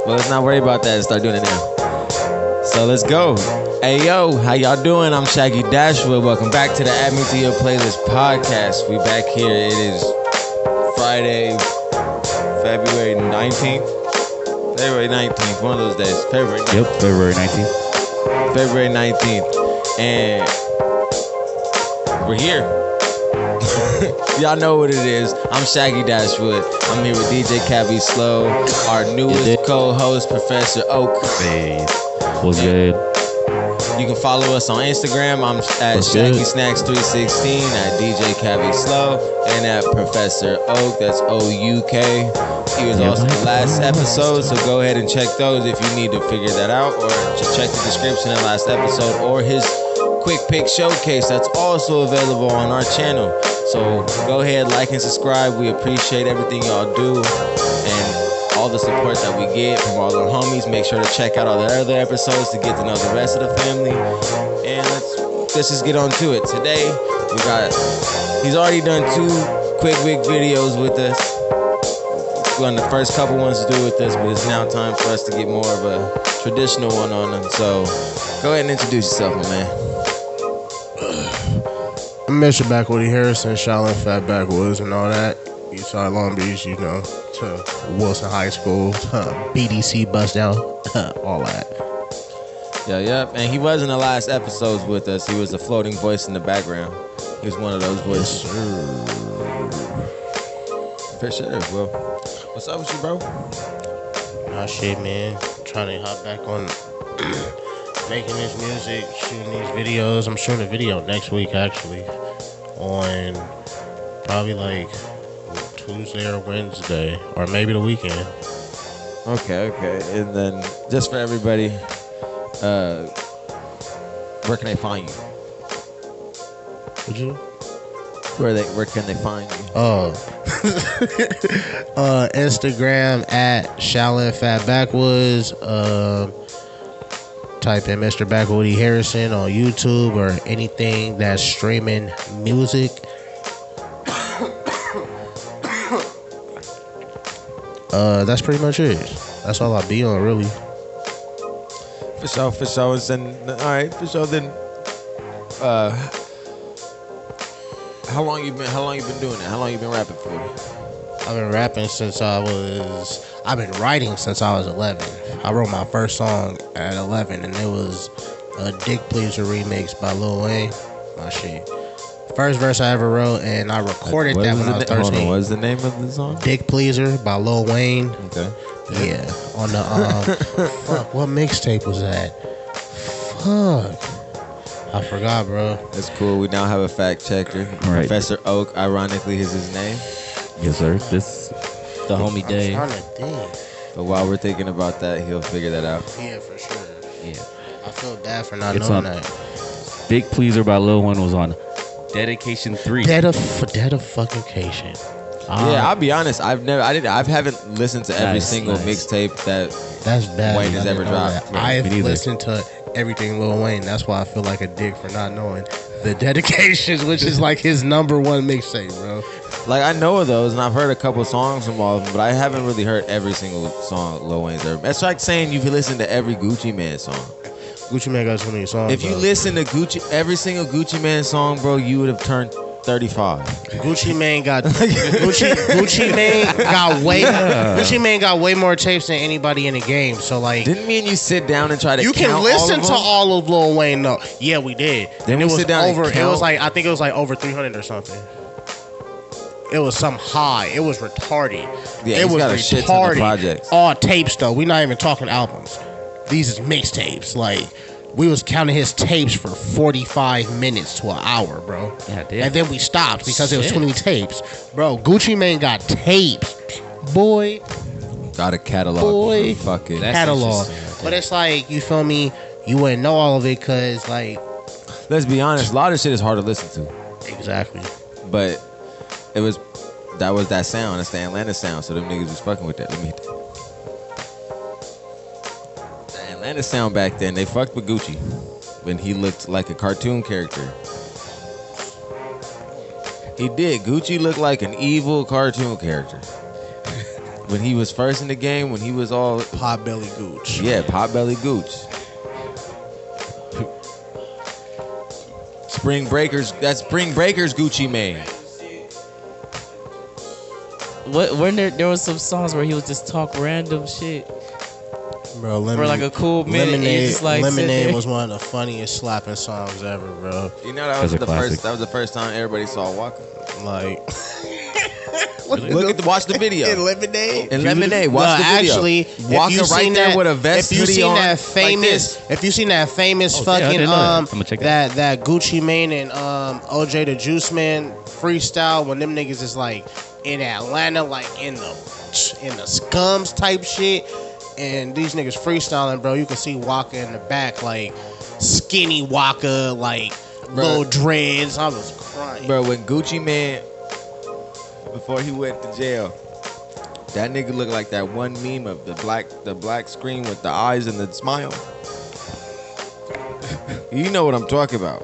But let's not worry about that and start doing it now. So let's go. Hey yo, how y'all doing? I'm Shaggy Dashwood. Welcome back to the Add Me to Your Playlist podcast. We back here. It is Friday, February 19th. February 19th, one of those days. February 19th. Yep, February 19th. February 19th. And we're here. Y'all know what it is. I'm Shaggy Dashwood. I'm here with DJ Cabby Slow, our newest co-host, Professor Oak. Hey, what's good? You can follow us on Instagram. I'm at ShaggySnacks316, at DJ Cabby Slow, and at Professor Oak. That's O-U-K. He was also the last episode, so go ahead and check those if you need to figure that out, or just check the description of the last episode, or his quick pick showcase that's also available on our channel. So go ahead, like and subscribe. We appreciate everything y'all do and all the support that we get from all our homies. Make sure to check out all the other episodes to get to know the rest of the family. And let's just get on to it. Today he's already done 2 quick videos with us. One of the first couple ones to do with us, but it's now time for us to get more of a traditional one on them. So go ahead and introduce yourself, my man. I'm Mrbackwoodyharrison, Shaolin Fat Backwoods and all that. Eastside Long Beach, you know, to Wilson High School, BDC bust down, all that. Yeah. And he was in the last episodes with us. He was a floating voice in the background. He was one of those voices. Yes, sir. For sure. Well, what's up with you, bro? Nah, shit, man. Trying to hop back on making this music, shooting these videos. I'm shooting a video next week, actually, on probably like Tuesday or Wednesday, or maybe the weekend. Okay. And then just for everybody, where can they find you? Would you? Where can they find you? Oh, Instagram at Shaolin Fat Backwoods. Type in Mrbackwoodyharrison on YouTube or anything that's streaming music. That's pretty much it. That's all I be on, really. For sure. And all right, for sure. Then, how long you been doing it? How long you been rapping for? I've been rapping since I've been writing since I was 11. I wrote my first song at 11, and it was a Dick Pleaser remix by Lil Wayne. My shit. First verse I ever wrote, and I recorded that when I was 13. Hold on, what is the name of the song? Dick Pleaser by Lil Wayne. Okay. Yeah, on the fuck, what mixtape was that? Fuck, I forgot, bro. That's cool. We now have a fact checker. Right. Professor Oak, ironically, is his name. Yes, sir. This the homie Dave. I'm trying to think. But while we're thinking about that, he'll figure that out. Yeah, for sure. Yeah. I feel bad for not It's knowing on- that. Big Pleaser by Lil Wayne was on Dedication 3. Dead of fucking cation. Yeah, I'll be honest. I haven't listened to every Nice, single nice. mixtape that That's bad. Wayne has I ever didn't know dropped. that. Right, I've me neither. listened to everything Lil Wayne. That's why I feel like a dick for not knowing the Dedications, which is like his number 1 mixtape, bro. like I know of those, and I've heard a couple songs from all of them, but I haven't really heard every single song Lil Wayne's ever. That's like saying you've listened to every Gucci Mane song. Gucci Mane got so many songs. If you listen to every single Gucci Mane song, bro, you would have turned 35. Gucci Mane got Gucci Mane got way more tapes than anybody in the game. So like, Didn't me and you sit down and try to you count can listen all to of them? all of Lil Wayne though. Yeah, we did. Then And we it was sit down and over. It count? was like, I think it was like over 300 or something. It was some high. It was retarded. Yeah, it he's was got a shit ton of retarded. projects. All tapes though. We're not even talking albums. These is mixtapes. Like, we was counting his tapes for 45 minutes to an hour, bro. Yeah, damn. And then we stopped because it was Shit. too many tapes. Bro, Gucci Mane got tapes. Boy, Got a catalog. Boy. For fucking. That's catalog. interesting. But it's like, you feel me? You wouldn't know all of it because, like, Let's be honest. A lot of shit is hard to listen to, exactly. but that was that sound. That's the Atlanta sound. So them niggas was fucking with that. Let me hit that. The Atlanta sound back then. They fucked with Gucci when he looked like a cartoon character. He did. Gucci looked like an evil cartoon character. when he was first in the game, when he was all Potbelly Gooch. yeah, Potbelly Gooch. Spring Breakers, that's Spring Breakers Gucci Mane. When there was some songs where he would just talk random shit Bro, for like a cool minute. And you just like Lemonade was one of the funniest slapping songs ever, bro. You know that was the first time everybody saw Walker. Like, Watch the video. In Lemonade. In Lemonade, watch the video. Actually, Walker right there with a vest hoodie on. If you seen that famous fucking that Gucci Mane and OJ the Juice Man freestyle when them niggas is like in Atlanta, like in the scums type shit, and these niggas freestyling, bro. You can see Walker in the back, like skinny Walker, like little dreads. I was crying, bro. When Gucci Mane, before he went to jail, that nigga looked like that one meme of the black screen with the eyes and the smile. You know what I'm talking about.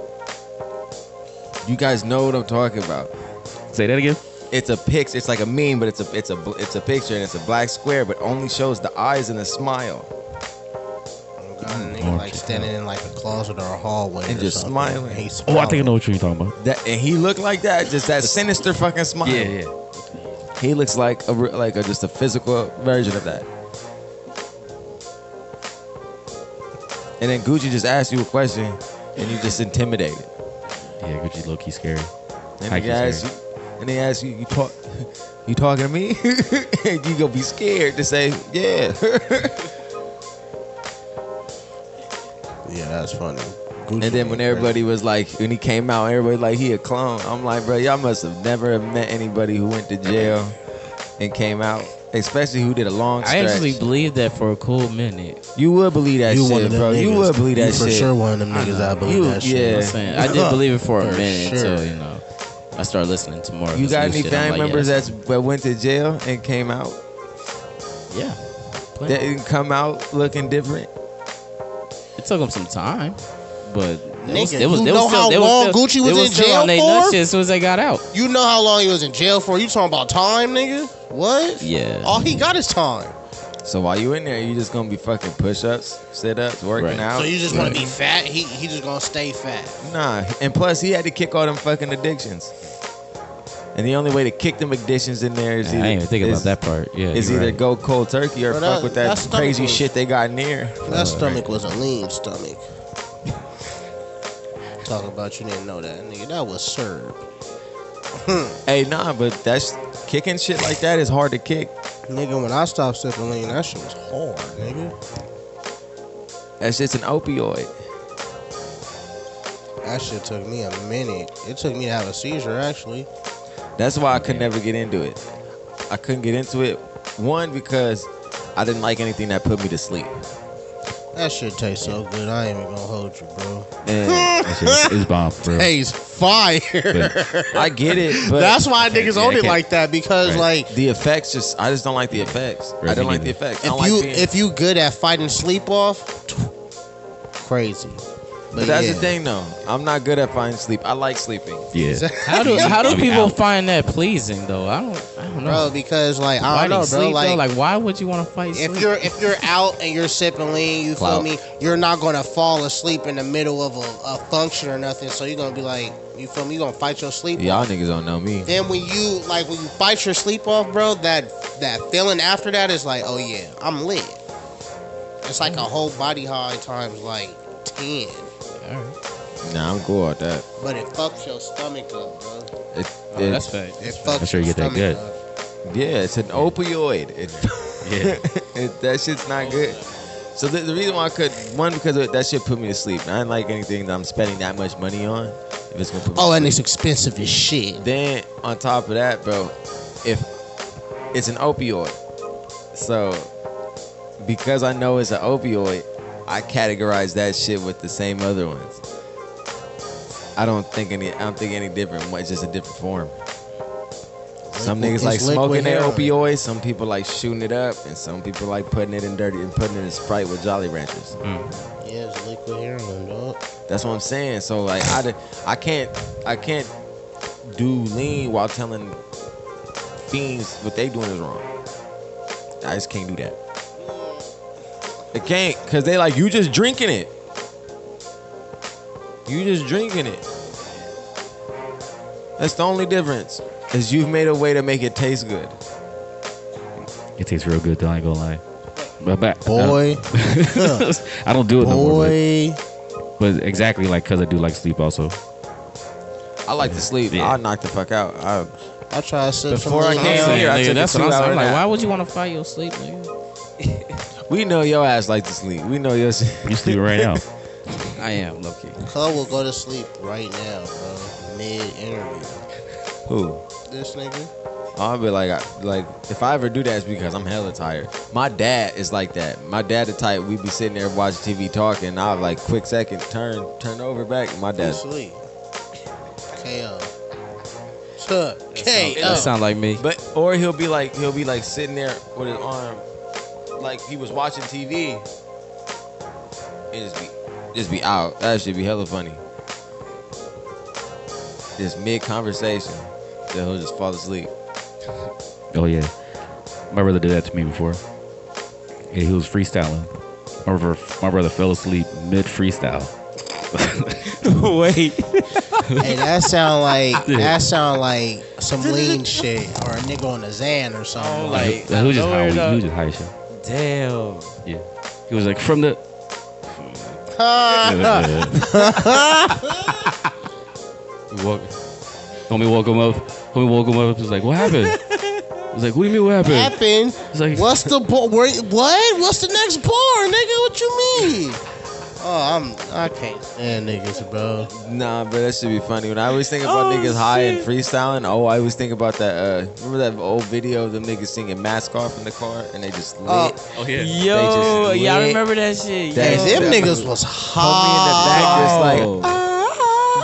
You guys know what I'm talking about. Say that again. It's a pic. It's like a meme, but it's a picture and it's a black square, but only shows the eyes and the smile. Oh God, a nigga like standing in like a closet or a hallway and just smiling. I think I know what you're talking about. That, and he looked like that, just that sinister fucking smile. Yeah. He looks like just a physical version of that. And then Gucci just asks you a question, and you just intimidated. Yeah, Gucci low key scary. And he asks you, you talking to me? And you gonna be scared to say, yeah. Yeah, that's funny. Gucci, and then when everybody was like, when he came out, everybody like he a clone. I'm like, bro, y'all must have never met anybody who went to jail and came out, especially who did a long stretch. I actually believed that for a cool minute. You would believe that shit, bro. You would believe that shit. For sure, one of them niggas. I believe that shit. Yeah, I did believe it for a minute until I started listening to more. You got any family members that went to jail and came out? Yeah, that didn't come out looking different. It took them some time, but you know how long Gucci was in jail for? As soon as they got out. You know how long he was in jail for? You talking about time, nigga? What? Yeah. All he got is time. So while you in there, you just gonna be fucking push-ups, sit-ups, working out. So you just want to be fat? He just gonna stay fat? Nah, and plus he had to kick all them fucking addictions. And the only way to kick them addictions in there is I didn't even think about that part. Yeah, is either go cold turkey or fuck with that crazy shit they got in there. That stomach was a lean stomach. Talk about you didn't know that, nigga. That was served. Hey, nah, but that's kicking shit like that is hard to kick. Nigga, when I stopped sipping lean, that shit was hard, nigga. That shit's an opioid. That shit took me a minute. It took me to have a seizure, actually. That's why I could never get into it. I couldn't get into it. One, because I didn't like anything that put me to sleep. That shit tastes so good. I ain't even gonna hold you, bro. It's bomb, bro. Tastes fire. I get it, but that's why niggas own it like that, because like the effects I just don't like the effects. I don't like the effects. If you good at fighting sleep off, crazy. But that's the thing, though. I'm not good at finding sleep. I like sleeping. Yeah. How do people find that pleasing though? I don't know, bro. Because like I don't know, bro. Like why would you want to fight sleep? If you're out and you're sipping lean, you feel me? You're not gonna fall asleep in the middle of a function or nothing. So you're gonna be like, you feel me? You gonna fight your sleep off. Y'all niggas don't know me. Then when you fight your sleep off, bro, that feeling after that is like, oh yeah, I'm lit. It's like a whole body high times like 10. Nah, I'm cool at that. But it fucks your stomach up, bro. That's fact. It fucks I'm sure you get that good. up. Yeah, it's an opioid. That shit's not good. So the reason why I could, one, because that shit put me to sleep. I didn't like anything that I'm spending that much money on. If it's gonna put me to and sleep. it's expensive as shit. Then on top of that, bro, if it's an opioid, so because I know it's an opioid, I categorize that shit with the same other ones. I don't think any different. It's just a different form. Some niggas like smoking their opioids. Some people like shooting it up, and some people like putting it in dirty and putting it in Sprite with Jolly Ranchers. Yeah, it's liquid heroin, dog. That's what I'm saying. So like, I can't do lean while telling fiends what they doing is wrong. I just can't do that. It can't, cause they like, you just drinking it. You just drinking it. That's the only difference. Is you've made a way to make it taste good. It tastes real good though, I ain't gonna lie. Boy. I don't do it no more. Boy. But exactly like cause I do like sleep also. I like to sleep. Yeah. I'll knock the fuck out. I try to sit Before I some came lean. here, I Nigga, took that's a what I'm 2 hour saying. Like, nap. why would you want to fight your sleep, nigga? We know your ass like to sleep. We know your shit. You sleeping right now. I am, low key. Cub will go to sleep right now, bro. Mid-interview. Who? This nigga. I'll be like if I ever do that, it's because I'm hella tired. My dad is like that. My dad the type, we be sitting there watching TV talking, and I'll like quick second turn over back. And my dad. Sleep. KO. Tuh. KO. That sound like me. But or he'll be like sitting there with his arm, like he was watching TV, and just be out. That should be hella funny. Just mid conversation, then he'll just fall asleep. Oh yeah. My brother did that to me before. Yeah, he was freestyling. My brother fell asleep mid freestyle. Wait. Hey, that sound like some lean shit or a nigga on a Xan or something. Like, He was just high. He was just high shit. damn. Yeah. He was like from the. Homie woke him up. He was like, "What happened?" I was like, "What do you mean? What happened?" It's like, What's the bar? What? What's the next bar, nigga? What you mean? Oh, I can't stand niggas, bro. Nah, but that should be funny. When I always think about niggas high and freestyling, I always think about that. Remember that old video of them niggas singing "Mask Off" in the car, and they just lit. Oh yeah. Yo, They just yeah, I lit. remember that shit. That- Yo. Them that- niggas was Homie in the back just like.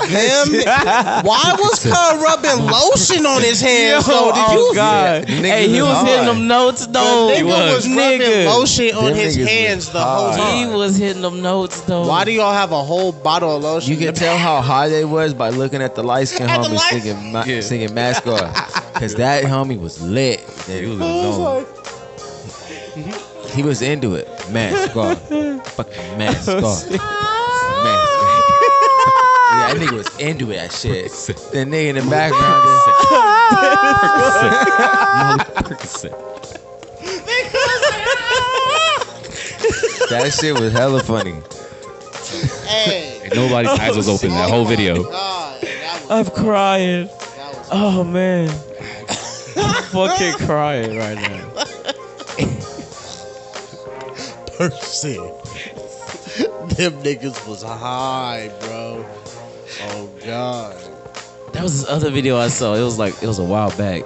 Why was Cub rubbing lotion on his hands? though? Did you? God. Yeah, Hey, he niggas was hard. hitting them notes The though. nigga was rubbing Nigga. lotion on Them his niggas was hands the whole hard. He time. was hitting them notes though. Why do y'all have a whole bottle of lotion? You can tell how high they was by looking at the light skin At the homie light- singing "Mask Off," cause that homie was lit. He was in I the was zone. like, He was into it. Mask off. Fucking mask off. Mask off. Yeah, that nigga was into it, that shit. The nigga in the background that shit was hella funny. hey. And nobody's eyes was open that whole video. God, that was, I'm crying. that was Oh man. I'm fucking crying right now. person. Them niggas was high, bro. Oh God. That was this other video I saw. It was a while back.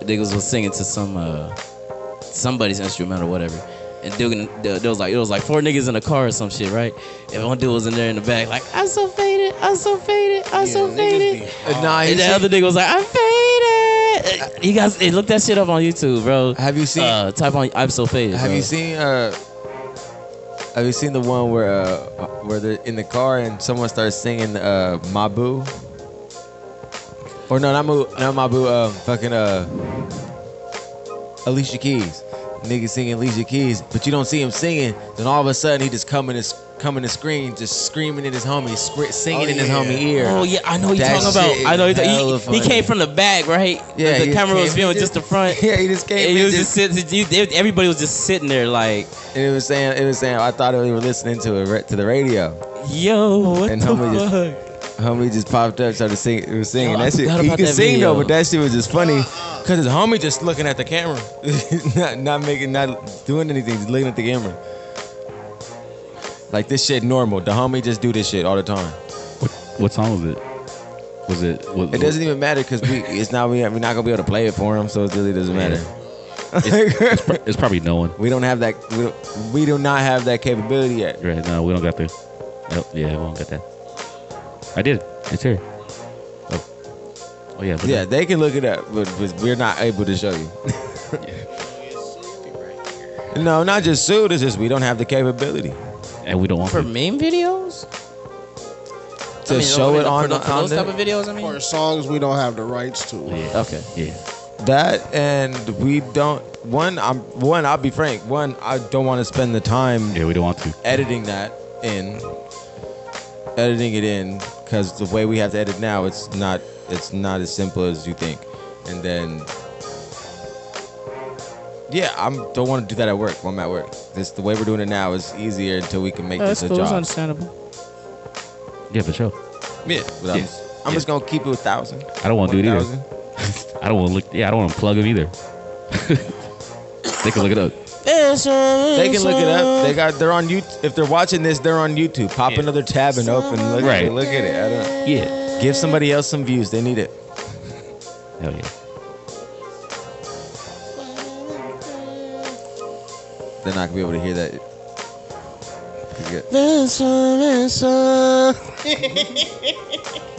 The niggas was singing to somebody's instrument or whatever. And there was like 4 niggas in a car or some shit, right? And one dude was in there in the back like, I'm so faded, I'm so faded, I'm so faded. Nah, And the other nigga was like, I'm faded. You guys, look that shit up on YouTube, bro. have you seen? Type on I'm so faded. Have bro. you seen? Have you seen the one where they're in the car and someone starts singing "Mabu"? Or no, not Mabu. Fucking Alicia Keys. Nigga singing Alicia Keys, but you don't see him singing. Then all of a sudden he just coming to screen, just screaming in his homie, singing in his homie ear. Oh yeah, I know what you're That talking about. shit I know is hella he funny. came from the back, right? Yeah, the he camera was came- filming just the front. Yeah, he just came. And he in was just sitting. Everybody was just sitting there like, and it was saying. I thought they were listening to the radio. "Yo, what And the homie fuck?" Homie just popped up, started singing. It was singing. Yo, I That shit. forgot He about could that sing video. though, but that shit was just funny. Cause his homie just looking at the camera, not doing anything, just looking at the camera. Like this shit normal. The homie just do this shit all the time. What song was it? Was it? It doesn't even matter because we're not gonna be able to play it for him, so it really doesn't matter. It's probably no one. We don't have that. We do not have that capability yet. Right? No, we don't got the. Oh, yeah, we don't got that. I did. It's here. Oh yeah. But Yeah, they can look it up, but we're not able to show you. No, not just sued. It's just we don't have the capability And we don't want For to. meme videos? to show it on for those the. type of videos. I mean, For songs we don't have the rights to. Yeah. okay. Yeah. That and we don't. I'll be frank. I don't want to spend the time. Yeah, we don't want to. Editing it in, because the way we have to edit now, it's not as simple as you think. And then, yeah, I don't want to do that at work when I'm at work. The way we're doing it now is easier until we can make this a cool. job. That's understandable. Yeah, for sure. Yeah, but I'm just gonna keep it 1,000. I don't want to do it either. I don't want to look. Yeah, I don't want to plug them either. They can look it up. They can look it up. They're on YouTube. If they're watching this, they're on YouTube. Pop another tab and open. Look at it. I don't. Yeah. Give somebody else some views. They need it. Hell yeah. They're not gonna be able to hear that.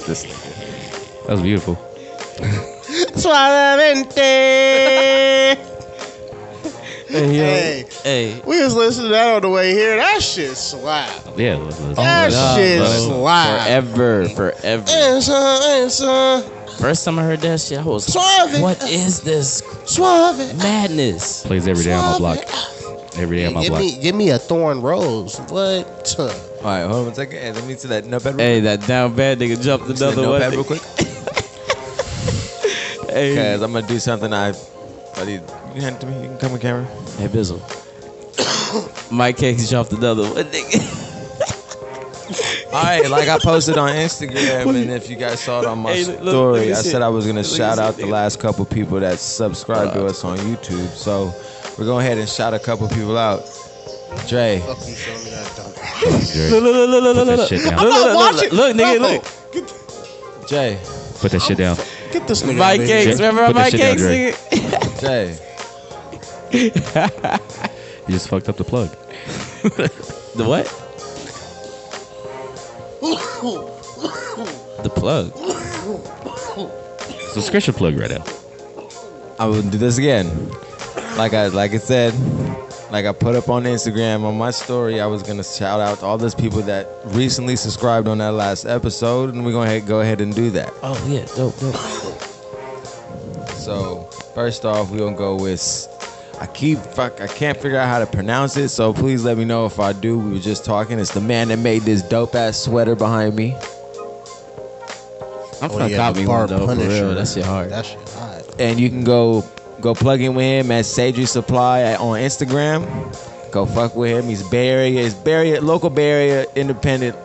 That was beautiful. Hey, we was listening to that on the way here. That shit slap. Yeah, That shit slap. Forever. First time I heard that shit, I was Suave. what is this Suave. madness? plays every day on my block. Every day on my block. Give me a thorn rose. What? All right, hold on one second. Hey, let me see that notepad. Hey, that down bad nigga jumped another one. Notepad real quick. Hey, Cause I'm gonna do something. Buddy, you can hand it to me. You can come on camera. hey, Bizzle. Mike Cakes jumped another one, nigga. All right, like I posted on Instagram, and if you guys saw it on my story, I said I was gonna shout out the last couple people that subscribed to us on YouTube. So we're going ahead and shout a couple people out. Dre. Fuck you, show me that dumb. Put that shit down. Look, nigga, look. Jay. Put that shit down. Get this nigga. Mike out of here. Cakes, remember Put that Mike shit down, Cakes, Dre. nigga? Jay. You just fucked up the plug. The what? The plug. Subscription plug right now. I will do this again. Like I said, like I put up on Instagram on my story, I was gonna shout out all those people that recently subscribed on that last episode, and we're gonna go ahead and do that. Oh yeah, dope. So first off, we're gonna go with I can't figure out how to pronounce it, so please let me know if I do. We were just talking. It's the man that made this dope ass sweater behind me. I'm trying to copy one though, for real. That shit hard. That shit hot. And you can go plug in with him at Sadry Supply on Instagram. Go fuck with him. He's local Bay Area independent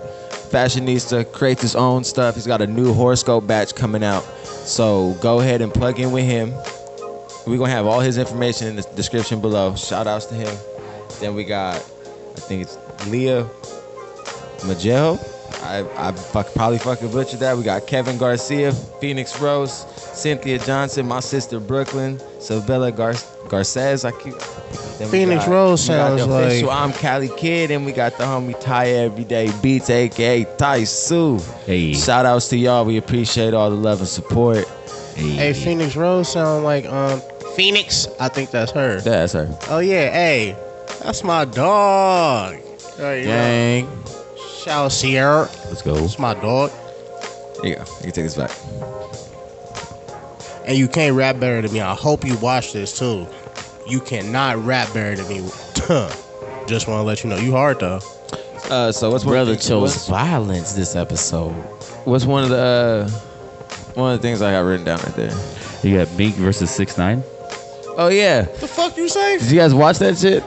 fashionista, creates his own stuff. He's got a new horoscope batch coming out. So go ahead and plug in with him. We're going to have all his information in the description below. Shout outs to him. Then we got, I think it's Leah Magello. I probably fucking butchered that. We got Kevin Garcia, Phoenix Rose, Cynthia Johnson, my sister Brooklyn, Savella Garces. Phoenix Rose sounds like. I'm Cali Kid, and we got the homie Ty Everyday Beats, aka Ty Sue. Hey. Shout outs to y'all. We appreciate all the love and support. Hey, Phoenix Rose sound like Phoenix. I think that's her. Yeah, that's her. Oh yeah, hey, that's my dog. Gang. Shout out Sierra. Let's go. That's my dog. There you go. You can take this back. And you can't rap better than me. I hope you watch this too. You cannot rap better than me. Just want to let you know. You hard though. So what's Brother chose violence this episode. What's one of the things I got written down right there? You got Meek versus 6ix9ine. Oh yeah. The fuck you say? Did you guys watch that shit?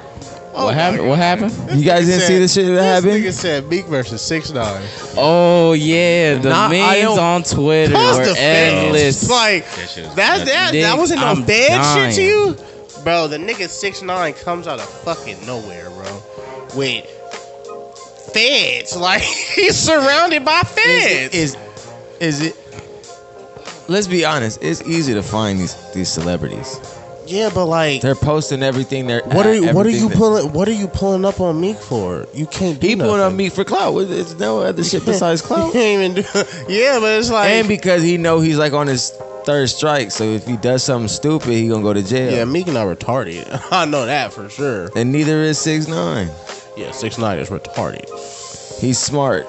Oh, What happened? What happened? You guys didn't see this shit that happened? This nigga said Meek versus 6ix9ine. Oh yeah, the Nah, I memes don't- on Twitter Pause were the endless. feds. Like that wasn't no I'm bad dying. shit to you, bro. The nigga 6ix9ine comes out of fucking nowhere, bro. With feds, like he's surrounded by feds. Is it? Let's be honest. It's easy to find these celebrities. Yeah, but like, They're posting everything. what are you pulling up on Meek for? You can't do He pulling nothing. on Meek for clout. There's no other shit besides You clout. can't even do. Yeah, but it's like, And because he know he's like on his third strike, so if he does something stupid, he gonna go to jail. yeah, Meek not retarded. I know that for sure. And neither is 6ix9ine. Yeah, 6ix9ine is retarded. He's smart.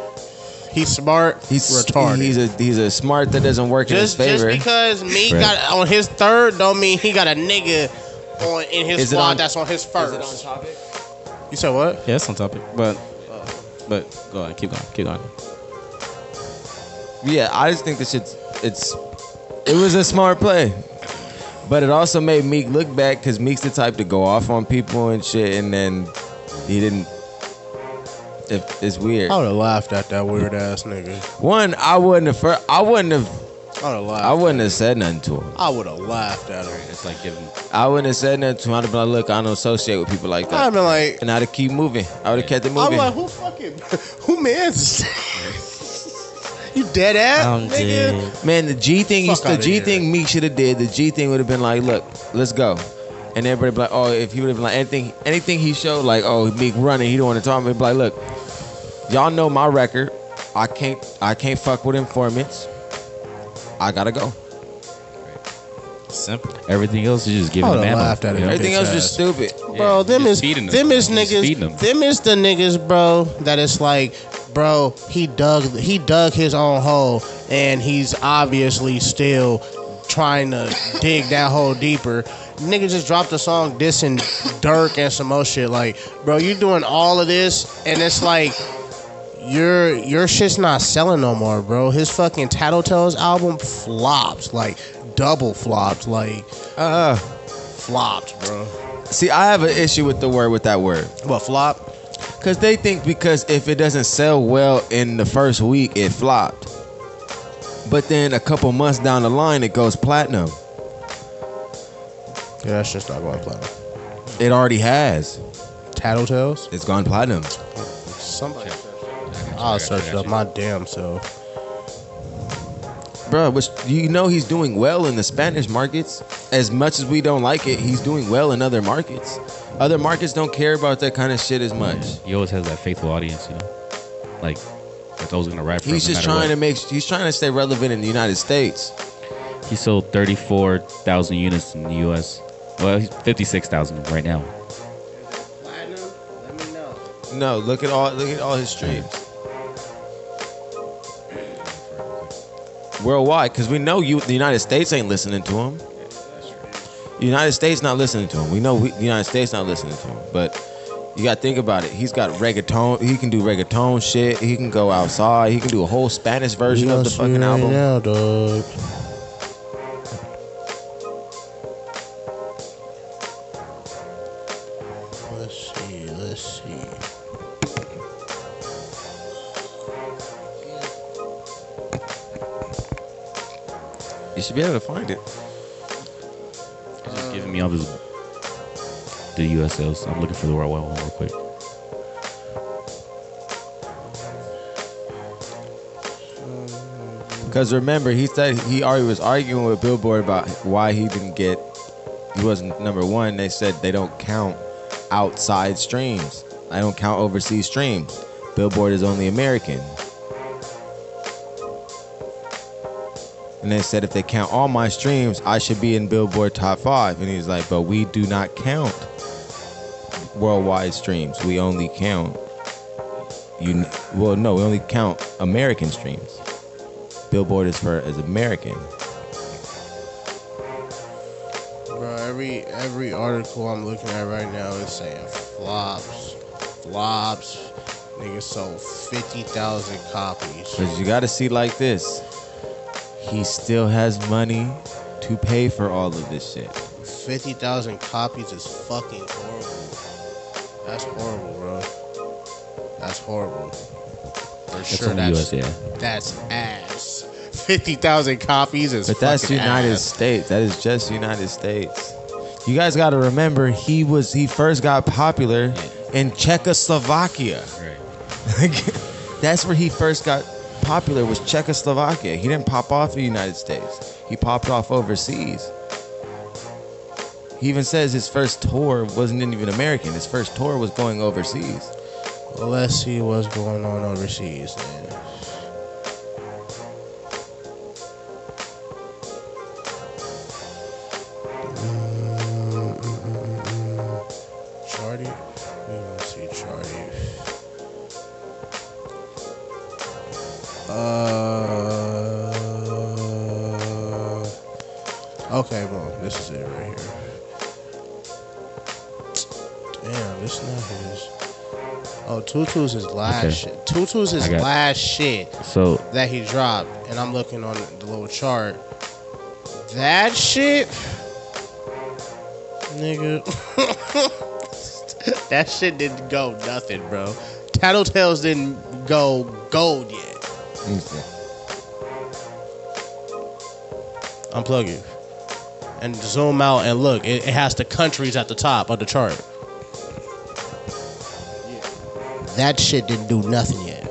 He's smart. He's retarded. He's a smart that doesn't work in his favor. Just because Meek got on his third, don't mean he got a nigga in his squad that's on his first. Is it on topic? You said what? Yeah, it's on topic. But go on, keep going. Yeah, I just think this it was a smart play. But it also made Meek look bad because Meek's the type to go off on people and shit, and then he didn't. It's weird. I would have laughed at that weird ass nigga. One, I wouldn't have said nothing to him. I would have laughed at him. It's like giving. I wouldn't have said nothing to him. I'd have been like, look, I don't associate with people like that. I'd been like, and I'd have keep moving. I would have kept it moving. I'm like, who mans? You dead ass, nigga? Man, the G thing Meek should have did. The G thing would have been like, look, let's go. And everybody be like, oh, if he would have been like anything he showed, like, oh, Meek running, he don't want to talk. He'd be like, look, y'all know my record. I can't fuck with informants. I gotta go. Simple. Everything else is just giving them ammo. Everything else is stupid. Bro, them is the niggas, bro, that it's like, bro, he dug his own hole and he's obviously still trying to dig that hole deeper. Nigga just dropped a song dissing Dirk and some more shit. Like, bro, you doing all of this and it's like your shit's not selling no more, bro. His fucking Tattletales album flopped, like double flopped, like flopped, bro. See, I have an issue with that word. What, flop? Because they think because if it doesn't sell well in the first week, it flopped. But then a couple months down the line, it goes platinum. Yeah, that's just not going platinum. It already has. Tattletales? It's gone platinum. Somebody. I'll search it up my damn self. Bro, you know he's doing well in the Spanish markets. As much as we don't like it, he's doing well in other markets. Other markets don't care about that kind of shit as much. He always has that faithful audience, you know? Like, that's always going to rap for him. He's just trying he's trying to stay relevant in the United States. He sold 34,000 units in the U.S. Well, he's 56,000 right now. Platinum? Let me know. No, look at all his streams. Worldwide, because we know the United States ain't listening to him. The United States not listening to him. We know the United States not listening to him. But you got to think about it. He's got reggaeton. He can do reggaeton shit. He can go outside. He can do a whole Spanish version of the fucking album. Now, dog. Let's see. You should be able to find it. He's just giving me all the U.S. sales. I'm looking for the worldwide one real quick. Because remember, he said he already was arguing with Billboard about why he wasn't number one. They said they don't count outside streams. I don't count overseas streams. Billboard is only American. And they said if they count all my streams, I should be in Billboard top 5. And he's like, but we do not count worldwide streams. We only count we only count American streams. Billboard is American. Bro, every article I'm looking at right now is saying flops. Niggas sold 50,000 copies. But you got to see like this. He still has money to pay for all of this shit. 50,000 copies is fucking horrible. That's horrible, bro. That's horrible. For sure, that's ass. 50,000 copies is fucking ass. But that's United States. That is just United States. You guys got to remember, he first got popular in Czechoslovakia. Right. That's where he first got popular, was Czechoslovakia. He didn't pop off in the United States. He popped off overseas. He even says his first tour wasn't even American. His first tour was going overseas. Well, let's see what's going on overseas, man. Charty? We don't see Charty. Okay, well, this is it right here. Damn, this not his. Oh, Tutu's his last shit. Tutu's his last shit So that he dropped. And I'm looking on the little chart. That shit, nigga. That shit didn't go nothing, bro. Tattletales didn't go gold yet. Unplug it. And zoom out and look. It has the countries at the top of the chart. That shit didn't do nothing yet.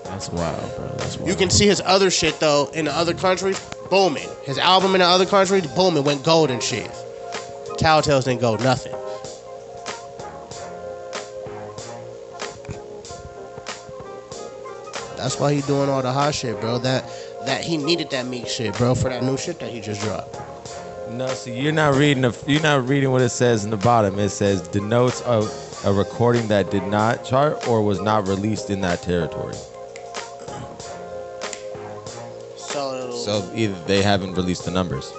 That's wild, bro. That's wild. You can see his other shit, though, in the other countries, booming. His album in the other countries, booming, went gold and shit. Tattletales didn't go nothing. That's why he doing all the hot shit, bro. That he needed that Meek shit, bro, for that new shit that he just dropped. No, see, you're not reading what it says in the bottom. It says denotes a recording that did not chart or was not released in that territory. So either they haven't released the numbers.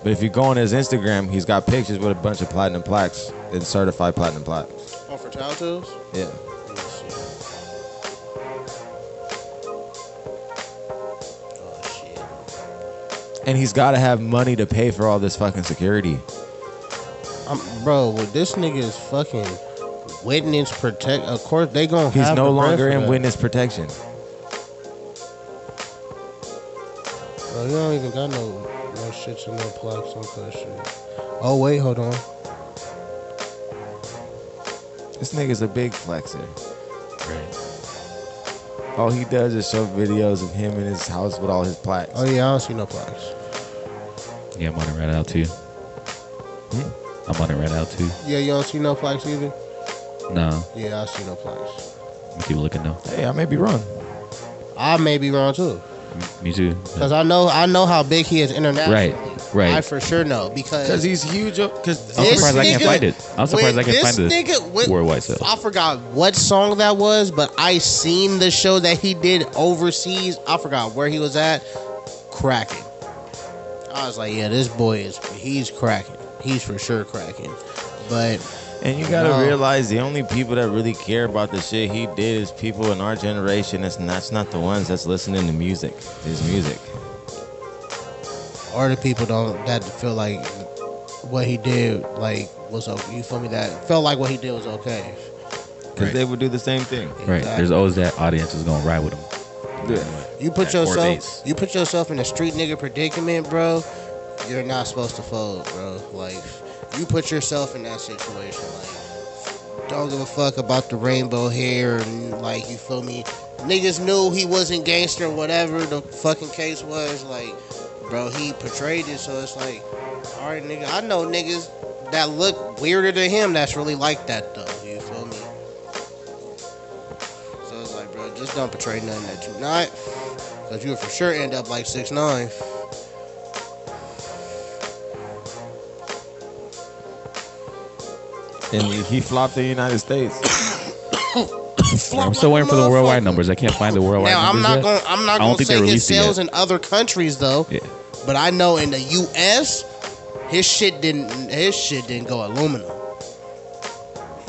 But if you go on his Instagram, he's got pictures with a bunch of platinum plaques and certified platinum plaques. Oh, for Tattletales? Yeah. Let me see. Oh, shit. And he's got to have money to pay for all this fucking security. Bro, well, this nigga is fucking witness protect. Of course, they gonna have. He's no the bread longer for in that. witness protection. Bro, you don't even got no shits and no plaques on that shit. Oh wait, hold on. This nigga's a big flexer. Right. All he does is show videos of him in his house with all his plaques. Oh yeah, I don't see no plaques. yeah, I'm on it right out too. I'm on it right out too. Yeah, you don't see no plaques either. No, Yeah, I see no plaques. keep looking though. Hey, I may be wrong. I may be wrong too, Me too. cause I know how big he is internationally. Right. I for sure know because He's huge. Because I'm This surprised I can't nigga- find it. I'm surprised I when can't find this this nigga went- worldwide sale. I forgot what song that was, but I seen the show that he did overseas. I forgot where he was at. Cracking. I was like, yeah, this boy he's cracking. He's for sure cracking. But and you gotta realize the only people that really care about the shit he did is people in our generation. That's not the ones that's listening to music. His music. or the people that feel like what he did like was okay. You feel me? That felt like what he did was okay. Because they would do the same thing. Right. Exactly. There's always that audience that's gonna ride with him. Yeah. You put That core yourself base. in a street nigga predicament, bro. You're not supposed to fold, bro. Like you put yourself in that situation. Like don't give a fuck about the rainbow hair and like you feel me. Niggas knew he wasn't gangster, whatever the fucking case was. Like, bro, he portrayed it, so it's like, all right, nigga. I know niggas that look weirder than him that's really like that though. You feel me? So it's like, bro, just don't portray nothing that you not, cause you'll for sure end up like 6ix9ine. And he flopped in the United States. I'm still waiting for the worldwide numbers. I can't find the worldwide Now numbers I'm yet. not don't gonna think they say his released it sales yet. in other countries though. Yeah. But I know in the U.S. his shit didn't go aluminum,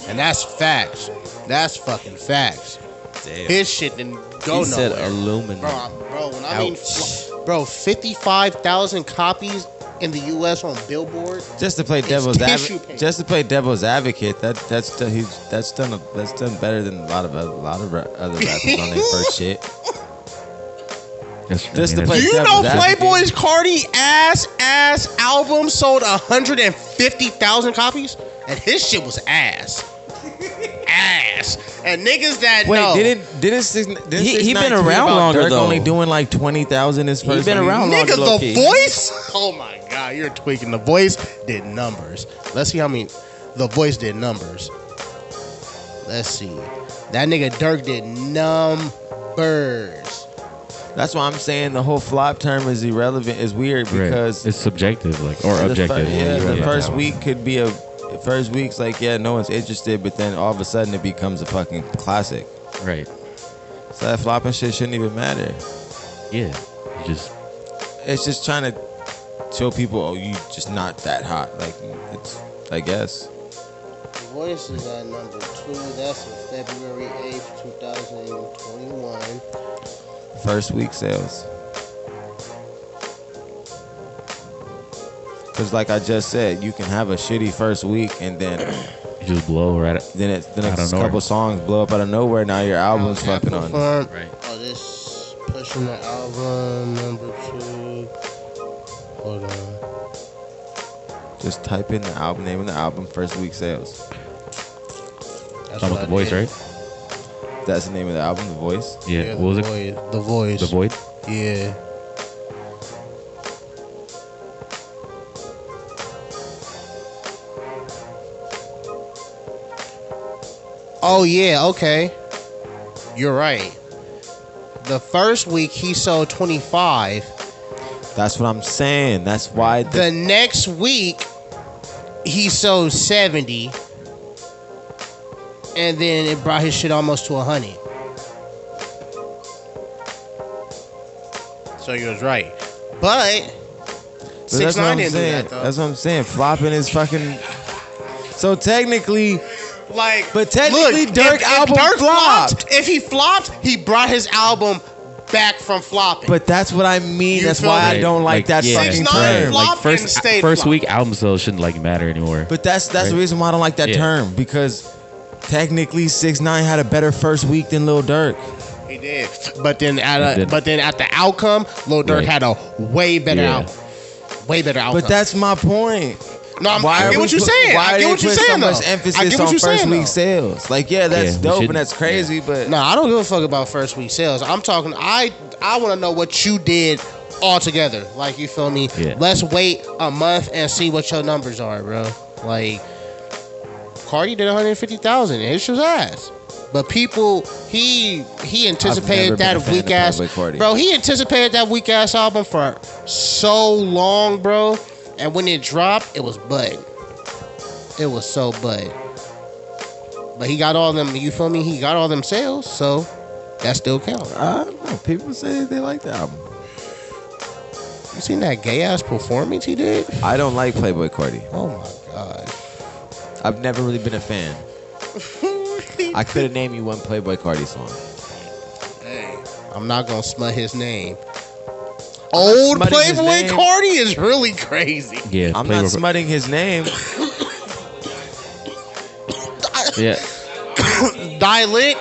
and that's facts. That's fucking facts. Damn. His shit didn't go He said nowhere. aluminum. Bro, when I mean, Ouch. bro, 55,000 copies in the U.S. on Billboard. Just to play It's devil's tissue advocate. paper. Just to play devil's advocate. That's done better than a lot of other rappers on their first shit. Just to play Do you know devil's advocate. Playboy's Cardi ass album sold 150,000 copies, and his shit was ass. And niggas that Wait, know. didn't He been around longer, Dirk though. only doing like 20,000 his first. been week? around longer. Nigga, low The key. Voice? Oh my God, you're tweaking. The Voice did numbers. Let's see how many The Voice did numbers. Let's see. That nigga Dirk did numbers. That's why I'm saying the whole flop term is irrelevant. Is weird because it's subjective, like or the objective. the first week could be the first week's like no one's interested, but then all of a sudden it becomes a fucking classic. Right. So that flopping shit shouldn't even matter. Yeah, It's just trying to show people, oh, you just not that hot. Like, it's, I guess. The Voice is at number 2. That's on February 8th, 2021. First week sales. Because like I just said, you can have a shitty first week and then you just blow right. Then the next couple songs blow up out of nowhere. Now your album's fucking on. Right. Oh, this pushing the album number 2. Hold on. Just type in the album name of the album, first week sales. That's Talking about The Voice, right? That's the name of the album, The Voice. Yeah. What was it? The Voice. The Void. Yeah. Oh yeah, okay. You're right. The first week he sold 25. That's what I'm saying. That's why The next week he sold 70. And then it brought his shit almost to 100. So you was right. But 6ix9ine didn't do that though. That's what I'm saying. Flopping is fucking. So technically, Like, but technically, look, Dirk album flopped. If he flopped, he brought his album back from flopping. But that's what I mean. You That's feel why me? I don't like that fucking 6ix9ine term. flopped Like and stayed first flopped. week album sales shouldn't like matter anymore. But that's the reason why I don't like that term, because technically 6ix9ine had a better first week than Lil Durk. He did. But then at the outcome, Lil Durk had a way better album. Way better outcome. But that's my point. No, I get what you're saying. Why I get what you're saying, so though. much I emphasis get what on you're first saying, week though. sales? Like, yeah, that's dope and that's crazy, but No, I don't give a fuck about first week sales. I'm talking. I want to know what you did all together. Like, you feel me? Yeah. Let's wait a month and see what your numbers are, bro. Like, Cardi did 150,000. It's his ass. But people, he anticipated that weak ass, bro. He anticipated that weak ass album for so long, bro. And when it dropped, it was bud. It was so bud. But he got all them. You feel me? He got all them sales, so that still counts. I don't know. People say they like the album. You seen that gay ass performance he did? I don't like Playboy Cardi. Oh my god. I've never really been a fan. I could have named you one Playboy Cardi song. Hey, I'm not gonna smut his name. Old smutting his Playboy name. Cardi is really crazy. Yeah, I'm not smutting his name. Yeah, Dialect,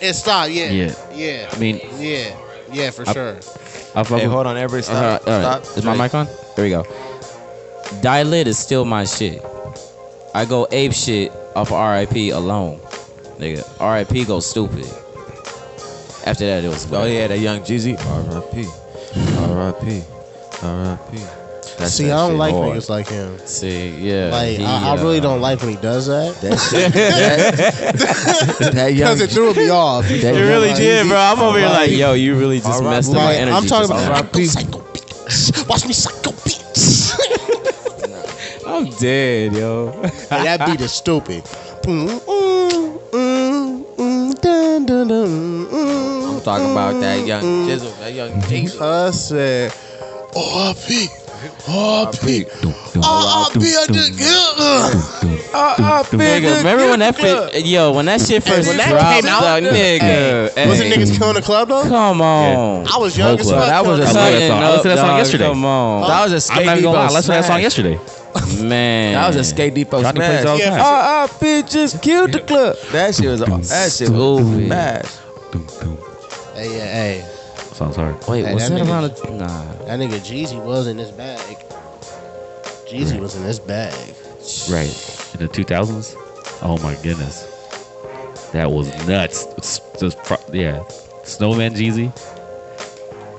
it stopped. Yeah. Yeah. Yeah. I mean, yeah, for sure. Hey, hold on, everybody stop. All right. Stop. Is my mic on? There we go. Dialect is still my shit. I go ape shit off of RIP alone. Nigga, RIP go stupid. After that, it was. Oh yeah, that Young Jeezy. R.I.P. R.I.P. R.I.P. See, I don't like niggas like him. See, yeah. Like, I really don't like when he does that. That Young Because it threw me off. You really did, bro. I'm over here like, yo, you really just messed up my Like, energy. I'm talking just about now. psycho bitch. Watch me psycho bitch. I'm dead, yo. Hey, that beat is stupid. I'm talking about that Young Jizzle, that Young Jeezy. I said, R.I.P. R.I.P. R.I.P. Nigga, remember when that when that shit first when that dropped, came out, dog, nigga. Was it niggas killing the club though? Come on. I was young as fuck. That was a I listened to that song yesterday. Come on. That was a I'm Skate not even gonna lie. I Depot listened to that song smash. yesterday. Man. That was a Skate Depot Johnny plays all the smash. time. R.I.P. just killed the club. That shit was Stupid. smash. Hey, yeah, hey. Sounds hard. Wait, Hey, was that that nigga- around the... Nah. That nigga Jeezy was in his bag. Jeezy was in his bag. Right. In the 2000s? Oh my goodness. That was nuts. Yeah. Snowman Jeezy.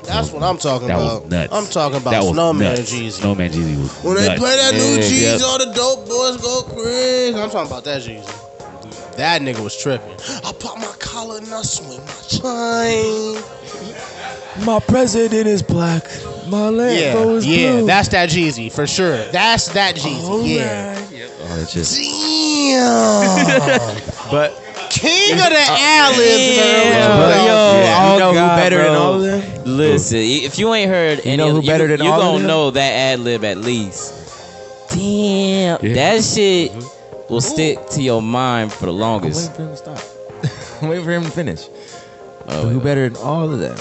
That's what I'm talking That about. was nuts. I'm talking about That was Snowman nuts. Jeezy. Snowman Jeezy was When they nuts. play that new Yeah, Jeezy, yep. all the dope boys go crazy. I'm talking about that Jeezy. That nigga was tripping. I pop my collar and I swing my chain. My president is black. My Lambo is blue. That's that Jeezy for sure. That's that Jeezy. Yeah. Oh, it's just Damn. But King of the ad-libs in the early Yo, 2000s. you know God, who better than bro. all of them? Listen, if you ain't heard any know who of better than you all of gonna them? know that ad lib at least. Damn, Yeah. that shit will stick to your mind for the I'm longest. waiting for him to stop. I'm waiting for him to finish. Oh, Who better than all of them?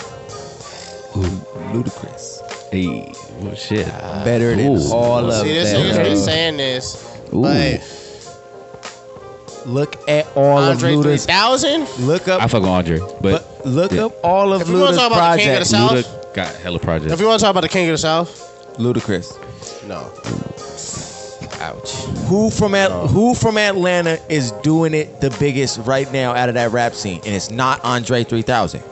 Ludacris. Hey, well, shit. Better than Ooh. all of See, this them. nigga's been saying this, Ooh. but Look at all Andre of Luda's. 3000. Look I up, fuck with Andre, but look yeah. up all of If we wanna Luda's talk about the King of the projects. South, Luda got hella projects. If you want to talk about the King of the South, Ludacris. no. ouch. Who from Atlanta is doing it the biggest right now out of that rap scene? And it's not Andre 3000.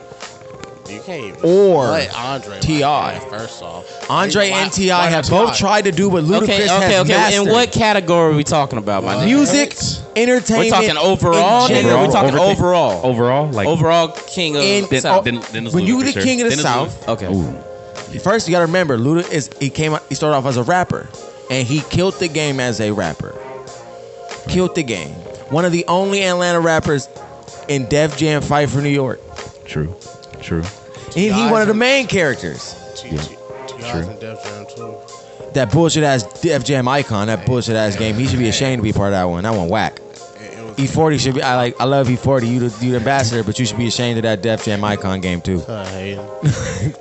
You can't even Or let Andre T.I. like that, first off. Andre Why- and T.I. why have not both T.I.? tried to do what Ludacris Okay. has mastered. In what category are we talking about, my nigga? Music, entertainment. We're talking overall, in nigga. general. We're talking overall. Overall, like Overall king of In- the oh, South. then it's when Luda you for the sure. king of the Then it's South, Luda. Okay. Ooh. first you gotta remember, Luda he started off as a rapper, and he killed the game as a rapper. Killed the game. One of the only Atlanta rappers in Def Jam Fight for New York. True. He one of the main characters. T.I.'s and Def Jam too. That bullshit ass Def Jam icon, that bullshit ass game. He should be ashamed to be part of that one. That one whack. It was E40 should be. I love E40. You the ambassador, but you should be ashamed of that Def Jam icon game too. hey,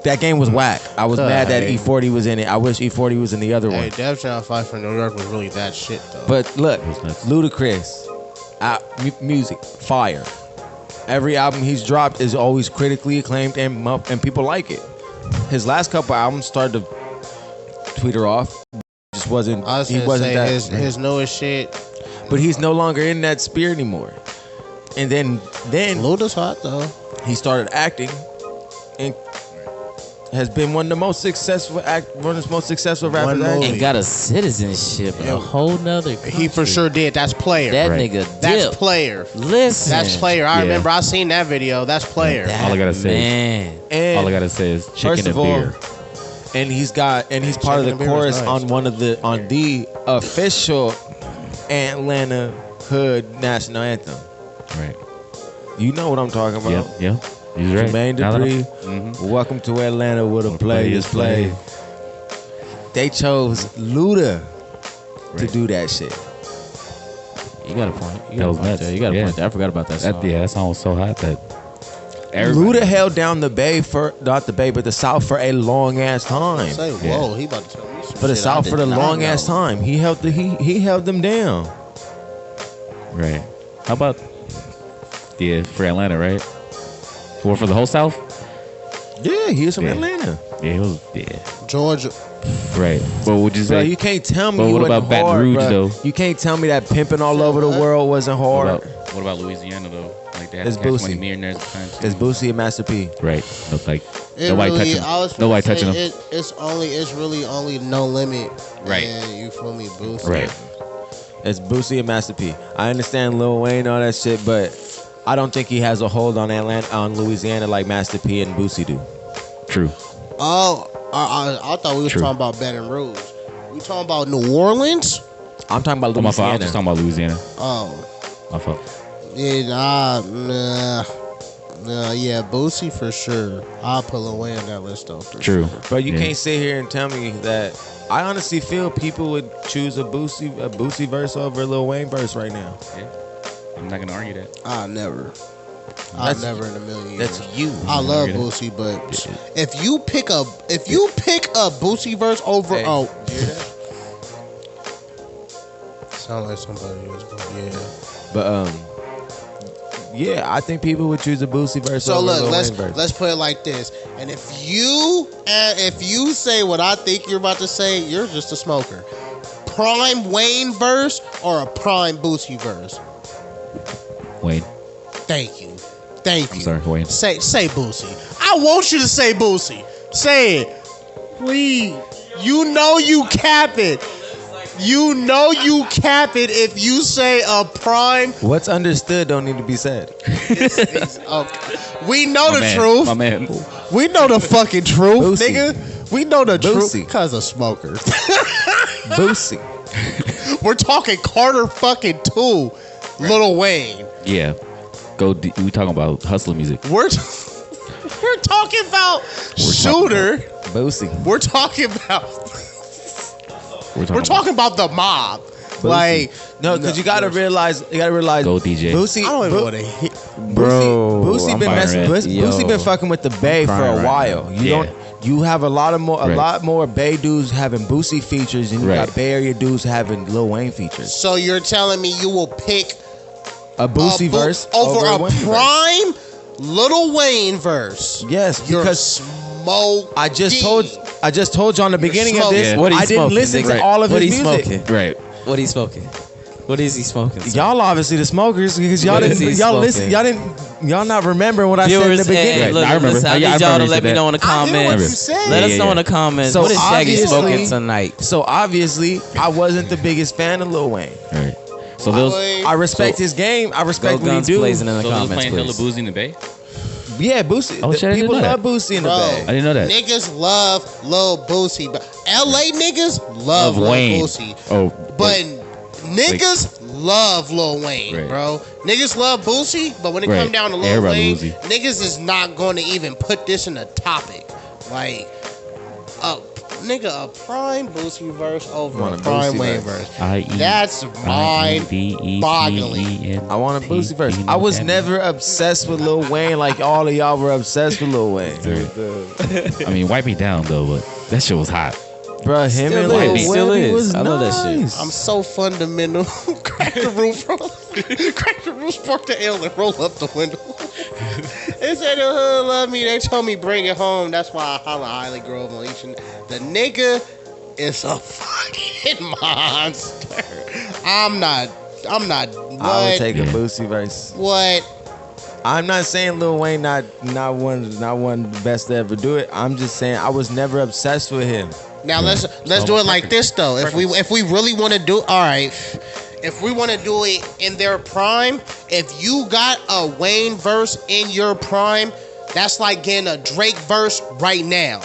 That game was whack. I was mad that Hey. E40 was in it. I wish E40 was in the other one. Def Jam Fight for New York was really that shit though. But look, was nuts. Ludacris, music, fire. Every album he's dropped is always critically acclaimed and people like it. His last couple albums started to tweeter off. Just wasn't. I was He gonna wasn't say that. his newest shit. But he's no longer in that spirit anymore. And then Luda's hot though. he started acting, and has been one of the most successful rappers. One ever. movie. And got a citizenship in a whole nother country. He for sure did. That's player. That Right. nigga That's dip. player. Listen. That's player. I Yeah. remember I seen that video. That's player. That All I gotta say is- man. And All I gotta say is chicken first and of all, beer. and he's part of Chicken the and beer chorus was nice. on the official Atlanta Hood national anthem. Right. You know what I'm talking about. Yeah. He's right. Jermaine Now that Dupri, Mhm. welcome to Atlanta where the Where players players play. They chose Luda to Right. do that shit. You got a point. You That got a was point nuts. there. You got a Yeah. point there. I forgot about that song. that song was so hot that Luda held down the Bay not the Bay, but the South for a long ass time. Say, whoa, he about to tell me some For the shit I South did for the not long ass know. time. He held them down. Right. How about for Atlanta, right? Or for the whole South? Yeah, he was from Yeah. Atlanta. Yeah, it was Georgia. right. But would you Bro, say you can't tell me But it what wasn't about Baton hard, Rouge, bro. though? You can't tell me that pimping all over the world wasn't what hard. about Louisiana though? Like they had It's Cash Money Boosie. millionaires at the time. too. It's Boosie and Master P. Right. No, like It nobody really, touching. I was Nobody finna touching say, them. It's really only No Limit. Right. And you feel me, Boosie. Right. It's Boosie and Master P. I understand Lil Wayne and all that shit, but I don't think he has a hold on Louisiana like Master P and Boosie do. True. Oh, I thought we was True. talking about Baton Rouge. We talking about New Orleans? I'm talking about Oh, my fault. I Louisiana. was just talking about Louisiana. Oh, My fault. yeah, yeah, Boosie for sure. I'll put Lil Wayne on that list though. For True. Sure. But you Yeah. can't sit here and tell me that. I honestly feel people would choose a Boosie verse over a Lil Wayne verse right now. Yeah. I'm not gonna argue that. I never. I That's- never in a million years. That's you. I love Get it? Boosie, but if you pick a Boosie verse over Hey, oh, you hear that? sound like somebody was going, yeah. But yeah, I think people would choose a Boosie verse So over a look, Lil let's Wayne verse. let's put it like this. And if you say what I think you're about to say, you're just a smoker. Prime Wayne verse or a prime Boosie verse? Wayne. Thank you. Thank I'm you. sorry, Wayne. Say Boosie. I want you to say Boosie. Say it. Please. You know you cap it. You know you cap it if you say a prime. What's understood don't need to be said. Okay. We know the Man, truth. My man. We know the fucking truth, Boosie. nigga. We know the truth Boosie. because of smokers. Boosie. We're talking Carter fucking 2, Lil Wayne. Yeah. We talking about hustler music. We're talking about Shooter. Boosie. We're talking about. We're talking about the mob. Like no, because you gotta realize. Go DJ. Boosie. I don't even want to hit. Bro, Boosie been messing. Boosie been fucking with the Bay for a while. You have a lot more Bay dudes having Boosie features, and you got Bay Area dudes having Lil Wayne features. So you're telling me you will pick a Boosie verse over a Wayne prime Lil Wayne verse? Yes, because smoke. I just told you on the beginning of this. What I didn't listen to all of his music. Smoking? Right. What he smoking? What is he smoking? Y'all obviously the smokers because y'all not remembering what I said in the beginning. Hey, look, I remember. I need y'all to let me know in the comments. Let us know in the comments. So what is Shaggy smoking tonight? So obviously, I wasn't the biggest fan of Lil Wayne. Right. So those, I respect his game. I respect what he do. Blazing in the so comments, playing hella Boosie in the Bay. Yeah, Boosie. Oh, shit, People love Boosie in the Bay. I didn't know that. Niggas love Lil Boosie, but LA niggas love Lil Wayne. Boosie. Oh, but niggas love Lil Wayne, bro. Niggas love Boosie, but when it come down to Lil Wayne, niggas is not going to even put this in a topic. Like, nigga, a prime Boosie verse over a prime Wayne verse. That's mind-boggling. I want a Boosie verse. I was never obsessed with Lil Wayne like all of y'all were obsessed with Lil Wayne. I mean, Wipe Me Down though, but that shit was hot. Bro, him and Lil Wayne was I love that shit. I'm so fundamental. Crack the roof, crack the roof, spark the L, and roll up the window. They said the hood love me. They told me bring it home. That's why I holla Highly Grove on each. The nigga is a fucking monster. I'm not. What? I would take a Boosie verse. What? I'm not saying Lil Wayne not one of the best to ever do it. I'm just saying I was never obsessed with him. Now let's do it like this though. If we really want to do, all right. If we want to do it in their prime, if you got a Wayne verse in your prime, that's like getting a Drake verse right now.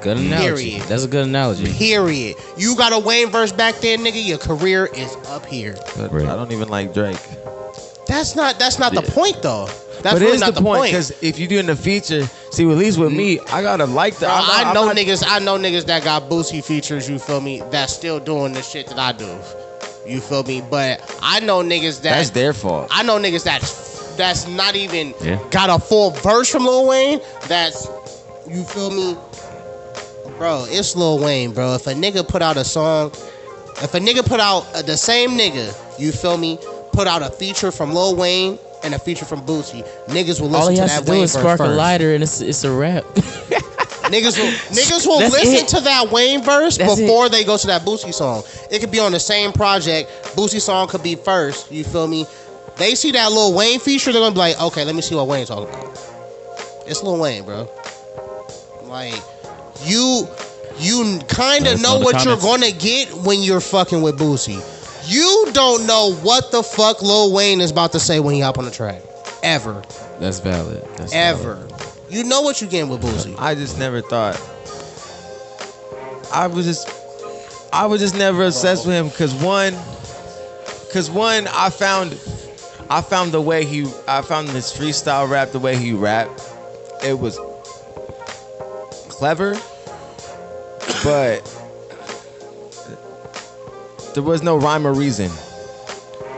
Good analogy. Period. That's a good analogy. Period. You got a Wayne verse back then, nigga. Your career is up here. But I don't even like Drake. That's not the point though. That's but really it is not the point because if you doing the feature, see, at least with me, I gotta like that. I know niggas that got Boosie features. You feel me? That's still doing the shit that I do. You feel me? But I know niggas that's their fault. I know niggas that's not even got a full verse from Lil Wayne. That's, you feel me? Bro, it's Lil Wayne, bro. If a nigga put out a song, the same nigga, you feel me, put out a feature from Lil Wayne and a feature from Boosie, niggas will listen to that Wayne verse first. All he has to do is spark a lighter and it's a rap. Niggas will listen to that Wayne verse before they go to that Boosie song. It could be on the same project. Boosie song could be first. You feel me? They see that Lil Wayne feature, they're gonna be like, okay, let me see what Wayne's talking about. It's Lil Wayne, bro. Like, you kind of know what you're gonna get when you're fucking with Boosie. You don't know what the fuck Lil Wayne is about to say when he hop on the track. Ever. That's valid. Ever. You know what you getting with Boosie. I just never thought. I was just never obsessed with him because one, I found the way I found his freestyle rap, the way he rapped. It was clever, but there was no rhyme or reason.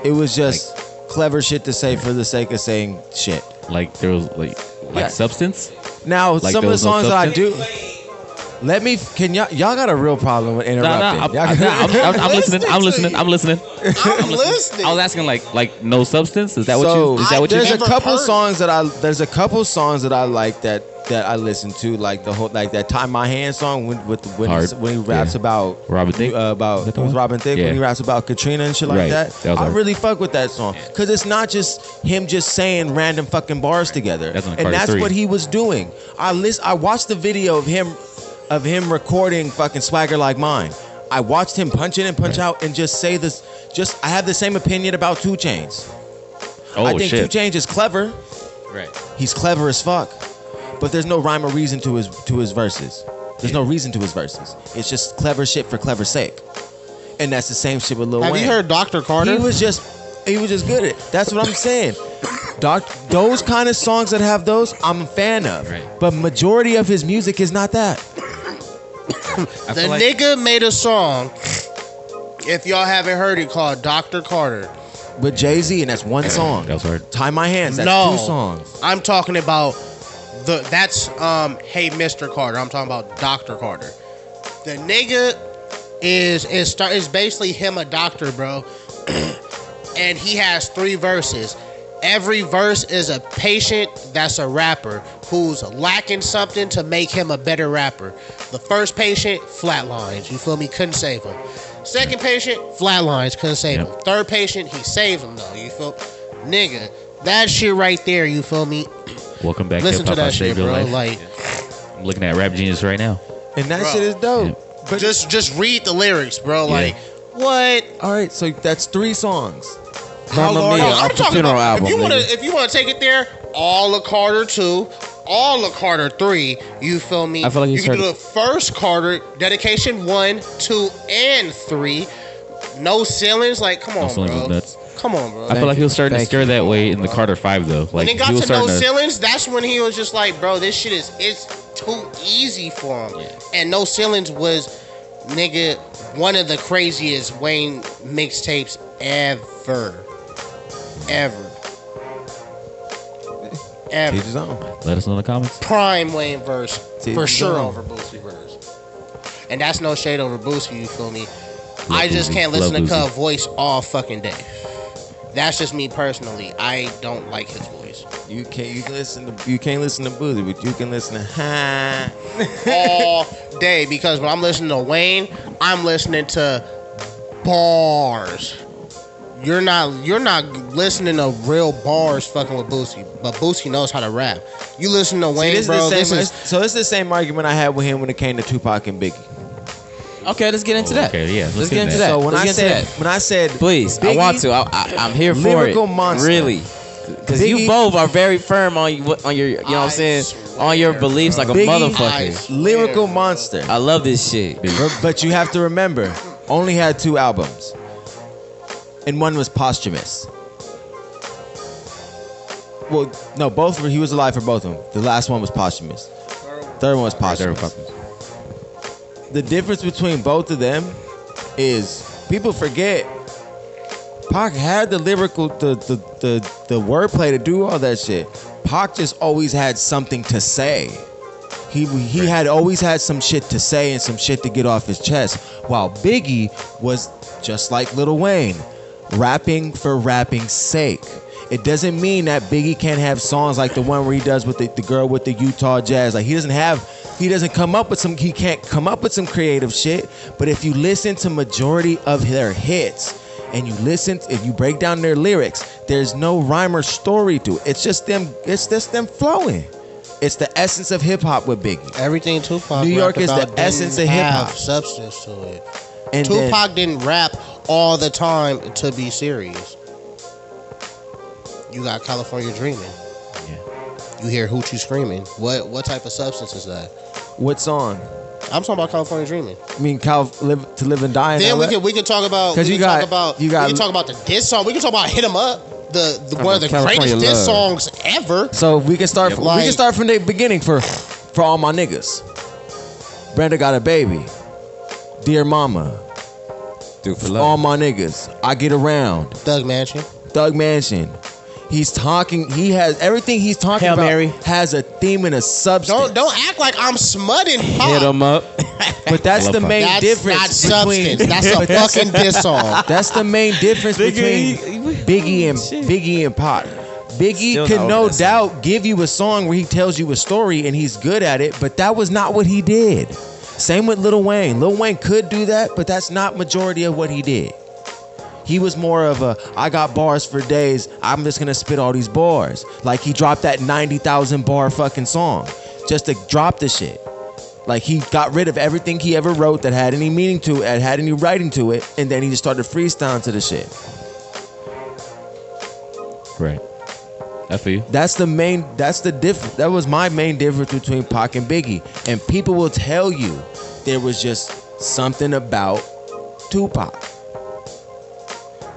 It was just clever shit to say for the sake of saying shit. Like there was like substance. Now like some of the songs that I do. Can y'all got a real problem with interrupting? I'm listening. I'm listening. I'm listening. I was asking like no substance. Is that what you? Is that what you? There's a couple songs that I like that I listen to, like the whole that "Tie My Hand" song when he raps about Robin Thicke when he raps about Katrina and shit like that. I really fuck with that song because it's not just him just saying random fucking bars together, and that's what he was doing. I watched the video of him recording fucking Swagger Like Mine. I watched him punch in and punch out and just say this. I have the same opinion about 2 Chainz. I think 2 Chainz is clever. Right. He's clever as fuck. But there's no rhyme or reason to his verses. There's no reason to his verses. It's just clever shit for clever sake. And that's the same shit with Lil Wayne. Have you heard Dr. Carter? He was just good at it. That's what I'm saying. Those kind of songs that have those, I'm a fan of. Right. But majority of his music is not that. The nigga made a song, if y'all haven't heard it, called Dr. Carter. With Jay-Z, and that's one song. That was hard. Tie My Hands, that's No. 2 songs. I'm talking about that's Hey Mr. Carter. I'm talking about Dr. Carter. The nigga is basically him a doctor, bro. And he has 3 verses. Every verse is a patient that's a rapper who's lacking something to make him a better rapper. The first patient, flatlines. You feel me? Couldn't save him. Second patient, flatlines. Couldn't save him. Third patient, he saved him though. You feel? Nigga, that shit right there. You feel me? Welcome back Listen to to Hip Hop that shit, Save Your bro. Life. Like, I'm looking at Rap Genius right now. And that Bro. shit is dope. But just read the lyrics, bro. Like, what? all right, so that's 3 songs. Mamma long- Mia, No, I'm off the talking funeral about album. nigga. if you want to take it there, all of Carter 2, all of Carter 3. You feel me? I feel like you he's can do heard- the first Carter dedication 1, 2, and 3. No ceilings. Like, come on, Ceilings bro. was nuts. Come on, bro. I feel like he was starting to Thank stir that way in the Carter 5 though. When Like it got he was to No starting to. Ceilings, that's when he was just like, bro, this shit it's too easy for him. Yeah. And No Ceilings was, nigga, one of the craziest Wayne mixtapes ever. Teach his own. Let us know in the comments. Prime Wayne verse See, for it's sure done. over Boosie verse. And that's no shade over Boosie, you feel me? Love I just Boosie. can't listen Love to Boosie. Cub voice all fucking day. That's just me personally. I don't like his voice. You can't listen to Boosie, but you can listen to All day, because when I'm listening to Wayne, I'm listening to bars. You're not listening to real bars fucking with Boosie, but Boosie knows how to rap. You listen to Wayne, bro. This is it's the same argument I had with him when it came to Tupac and Biggie. Okay, let's get into that. Okay, yeah. Let's get into that. So when Let's I get into said that. Biggie, Please, I want to. I'm here for Lyrical it. monster. Really. Because Biggie- you both are very firm on your, you know what I'm saying? On your beliefs like a Biggie- motherfucker. lyrical monster. I love this shit. But you have to remember, only had 2 albums, and one was posthumous. Well, no, both were. He was alive for both of them. The last one was posthumous. Third one was posthumous. The difference between both of them is people forget Pac had the lyrical, the wordplay to do all that shit. Pac just always had something to say. He had always had some shit to say and some shit to get off his chest. While Biggie was just like Lil Wayne, rapping for rapping's sake. It doesn't mean that Biggie can't have songs like the one where he does with the girl with the Utah Jazz. Like he can't come up with some creative shit. But if you listen to majority of their hits and if you break down their lyrics, there's no rhyme or story to it. It's just them flowing. It's the essence of hip hop with Biggie. everything Tupac. New York rapped is the about essence didn't of hip have hop. substance to it. And then- Tupac didn't rap all the time to be serious. You got California Dreaming. Yeah. You hear Hoochie screaming. What type of substance is that? what song? I'm talking about California Dreaming. I mean, to live and die. In Then LA? we can talk about 'Cause we you can got- talk about you got- we can talk about the diss song. We can talk about Hit 'Em Up, the one of the California greatest diss Love. songs ever. So we can start. Yeah, we like- can start from the beginning for all my niggas. Brenda got a baby. Dear mama. Dude, for All love. my niggas. I get around. Doug Mansion. Thug Mansion. He's talking. He has everything he's talking Hail about. Mary. Has a theme and a substance. Don't act like I'm smutting Pac. Hit 'em up. But that's I the love main That's difference not between. substance. That's a but fucking diss song. That's the main difference between Biggie and Pac. Biggie Still could not no over that song. doubt give you a song where he tells you a story and he's good at it, but that was not what he did. Same with Lil Wayne. Lil Wayne could do that, but that's not majority of what he did. He was more of a, I got bars for days, I'm just gonna spit all these bars. Like he dropped that 90,000 bar fucking song just to drop the shit. Like he got rid of everything he ever wrote that had any meaning to it, had any writing to it, and then he just started freestyling to the shit. Right. I feel you. That's the difference. That was my main difference between Pac and Biggie. And people will tell you there was just something about Tupac.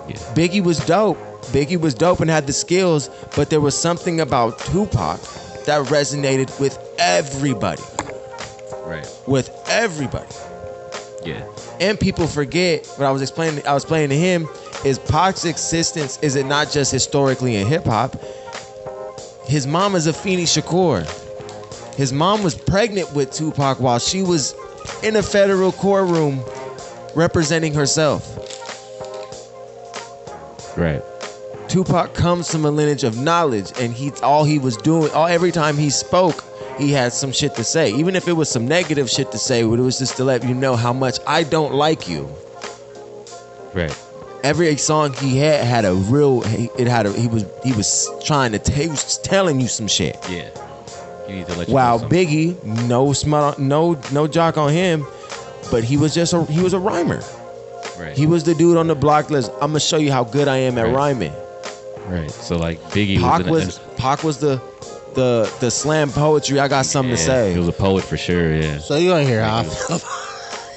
Yeah. Biggie was dope, Biggie was dope and had the skills, but there was something about Tupac that resonated with everybody. Right. With everybody. Yeah. And people forget what I was explaining to him is Pac's existence is it not just historically in hip hop. His mom is Afeni Shakur. His mom was pregnant with Tupac while she was in a federal courtroom representing herself. Right. Tupac comes from a lineage of knowledge, and every time he spoke, he had some shit to say. Even if it was some negative shit to say, but it was just to let you know how much I don't like you. Right. Every song he had a real. He was trying to. He was telling you some shit. Yeah. You need to let you Wow, know something. Biggie, no jock on him, but he was a rhymer. Right. He was the dude on the block list. I'm gonna show you how good I am at Right. rhyming. Right. So like Biggie Pac was the slam poetry. I got something to say. He was a poet for sure. Yeah. So you gonna hear how I feel.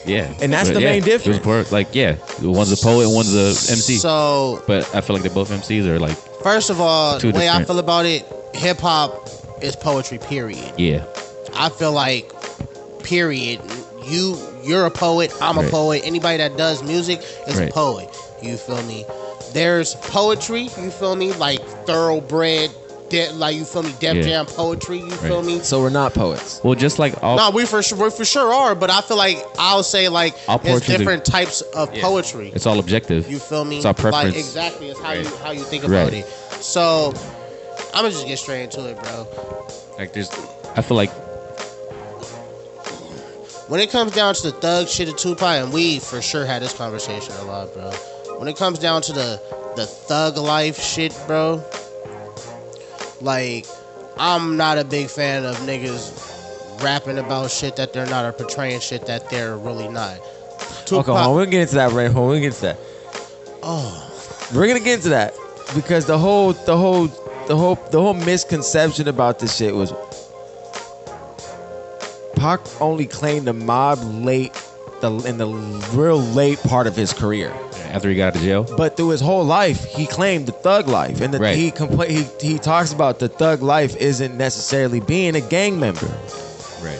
Yeah. And that's the main difference. He was one's a poet and one's a MC. So, but I feel like they're both MCs are like. First of all, the way I different. feel about it, hip hop is poetry. Period. Yeah. I feel like, period. You're a poet. I'm a poet. Anybody that does music is a poet. You feel me? There's poetry. You feel me? Like thoroughbred. Like you feel me? Def Jam poetry. You feel me? So we're not poets. Well, just like all. No, we for sure are. But I feel like I'll say like All there's poetry's different types of poetry. It's all objective. You feel me? It's our preference. Like exactly. It's how you think about it. So I'm gonna just get straight into it, bro. Like I feel like when it comes down to the thug shit of Tupac, and we for sure had this conversation a lot, bro. When it comes down to the thug life shit, bro, like I'm not a big fan of niggas rapping about shit that they're not or portraying shit that they're really not. Okay, hold on. We'll get into that, Ray. We'll get into that. Oh, we're gonna get into that because the whole misconception about this shit was Pac only claimed the mob in the real late part of his career. After he got out of jail. But through his whole life, he claimed the thug life, and he talks about the thug life isn't necessarily being a gang member. Right.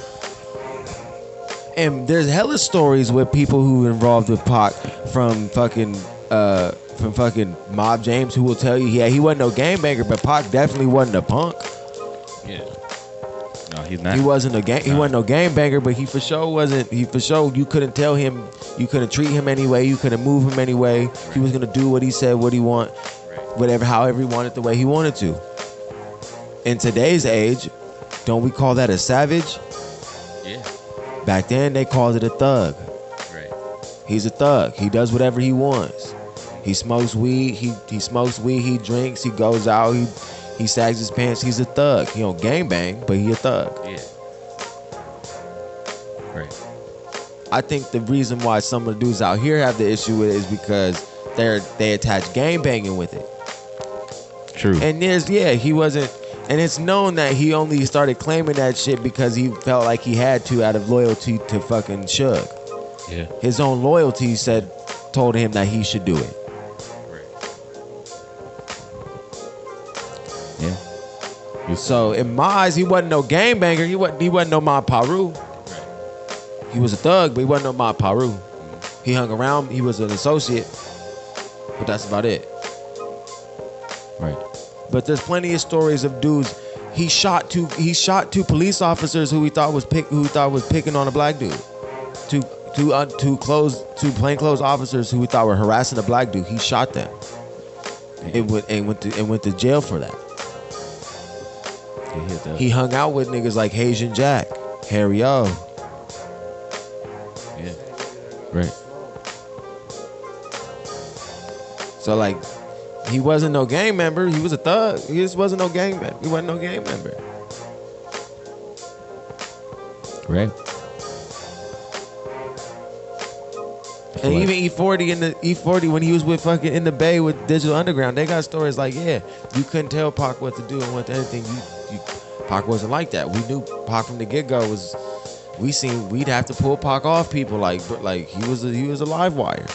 And there's hella stories with people who were involved with Pac from fucking Mob James, who will tell you, he wasn't no gangbanger, but Pac definitely wasn't a punk. Yeah. No, he's not. He wasn't he wasn't no gangbanger, but he for sure wasn't. He for sure, you couldn't tell him, you couldn't treat him anyway, you couldn't move him anyway. He was gonna do what he said, what he want, however he wanted, the way he wanted to. In today's age, don't we call that a savage? Yeah. Back then, they called it a thug. Right. He's a thug. He does whatever he wants. He smokes weed. He smokes weed. He drinks. He goes out. He sags his pants. He's a thug. He don't gangbang, but he a thug. Yeah. Right. I think the reason why some of the dudes out here have the issue with it is because they attach gangbanging with it. True. And he wasn't. And it's known that he only started claiming that shit because he felt like he had to out of loyalty to fucking Suge. Yeah. His own loyalty told him that he should do it. Yeah. So in my eyes, he wasn't no gangbanger. He wasn't no Mob Paru. Right. He was a thug, but he wasn't no Mob Paru. He hung around. He was an associate, but that's about it. Right. But there's plenty of stories of dudes. He shot two police officers who he thought was picking on a black dude. Two plainclothes officers who he thought were harassing a black dude. He shot them. And went to jail for that. He hung out with niggas like Haitian Jack, Harry O. Yeah. Right. So like, he wasn't no gang member. He was a thug. He just wasn't no gang member. He wasn't no gang member. Right. And even E40 when he was with fucking in the Bay with Digital Underground, they got stories like, you couldn't tell Pac what to do and what to anything. Pac wasn't like that. We knew Pac from the get-go we'd have to pull Pac off people like he was a live wire.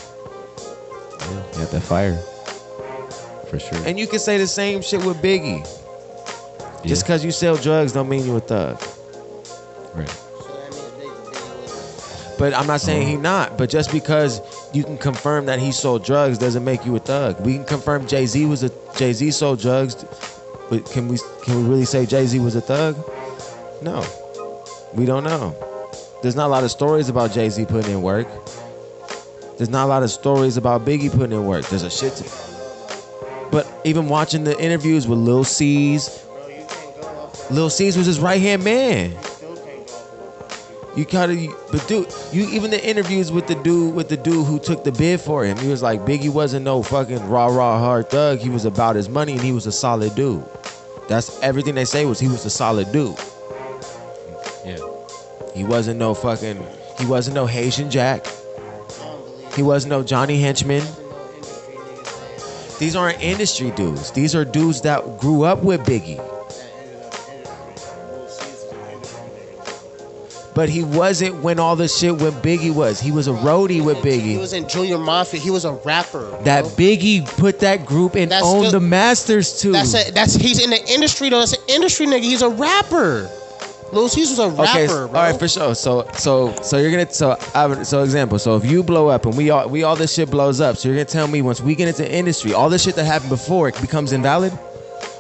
Yeah, he had that fire. For sure. And you can say the same shit with Biggie. Yeah. Just because you sell drugs don't mean you're a thug. Right. So that means Biggie was. But I'm not saying he not. But just because you can confirm that he sold drugs doesn't make you a thug. We can confirm Jay-Z sold drugs. But can we really say Jay-Z was a thug? No. We don't know. There's not a lot of stories about Jay-Z putting in work. There's not a lot of stories about Biggie putting in work. There's a shit to. But even watching the interviews with Lil C's, Bro, you can't go off. Lil C's was his right-hand man. You still can't go off. You gotta, but dude, even the interviews with the dude who took the bid for him, he was like, Biggie wasn't no fucking rah hard thug. He was about his money and he was a solid dude. That's everything they say was he was a solid dude. Yeah. He wasn't no Haitian Jack. He wasn't no Johnny Henchman. These aren't industry dudes. These are dudes that grew up with Biggie. But he wasn't when all the shit with Biggie was. He was a roadie with Biggie. He was in Junior Mafia. He was a rapper. Bro. That Biggie put that group and owned the masters too. He's in the industry though. That's an industry nigga. He's a rapper. Lil C's was a rapper, okay, bro. All right, for sure. So you're gonna example. So if you blow up and we all this shit blows up, so you're gonna tell me once we get into industry, all the shit that happened before it becomes invalid.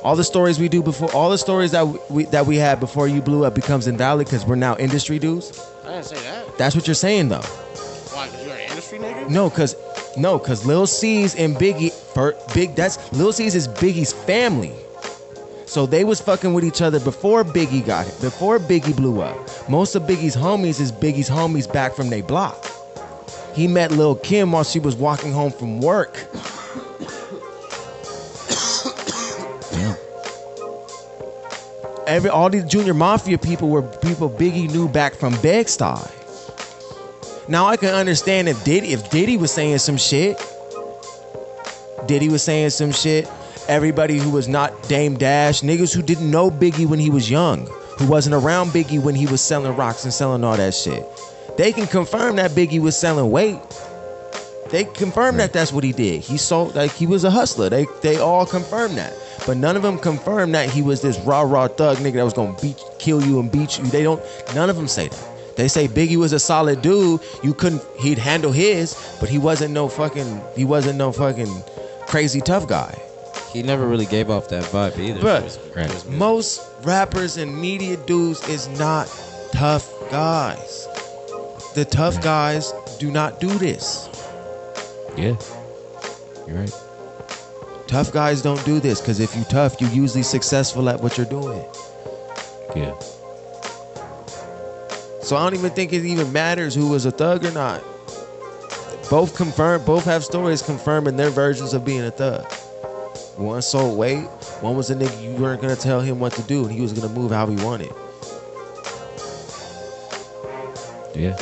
All the stories we do before, all the stories that we had before you blew up becomes invalid because we're now industry dudes. I didn't say that. That's what you're saying though. Why? Because you're an industry nigga? No, cause Lil C's and Biggie, Lil C's is Biggie's family. So they was fucking with each other before Biggie before Biggie blew up. Most of Biggie's homies is Biggie's homies back from their block. He met Lil' Kim while she was walking home from work. All these Junior Mafia people were people Biggie knew back from Bed-Stuy. Now I can understand if Diddy was saying some shit. Everybody who was not Dame Dash, niggas who didn't know Biggie when he was young, who wasn't around Biggie when he was selling rocks and selling all that shit. They can confirm that Biggie was selling weight. They confirm that that's what he did. He sold, like he was a hustler. They all confirm that. But none of them confirm that he was this rah thug nigga that was gonna kill you and beat you. None of them say that. They say Biggie was a solid dude. He'd handle his, but he wasn't no fucking crazy tough guy. He never really gave off that vibe either. But most rappers and media dudes is not tough guys. The tough guys do not do this. Yeah, you're right. Tough guys don't do this because if you tough, you're usually successful at what you're doing. Yeah. So I don't even think it even matters who was a thug or not. Both have stories confirming their versions of being a thug. One sold weight, one was a nigga you weren't gonna tell him what to do and he was gonna move how he wanted. Yeah.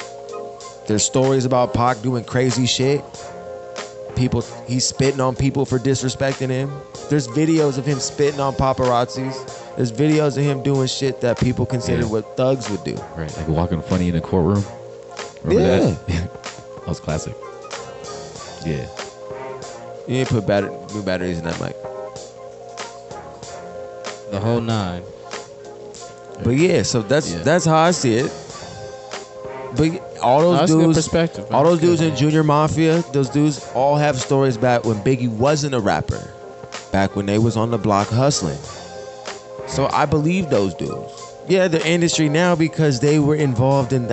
There's stories about Pac doing crazy shit. He's spitting on people for disrespecting him. There's videos of him spitting on paparazzis. There's videos of him doing shit that people consider what thugs would do. Right, like walking funny in the courtroom. Remember that? That was classic. Yeah. You ain't put new batteries in that mic. The whole 9. But yeah, so that's how I see it. But all those dudes in Junior Mafia, those dudes all have stories back when Biggie wasn't a rapper, back when they was on the block hustling. So I believe those dudes. Yeah, the industry now because they were involved in.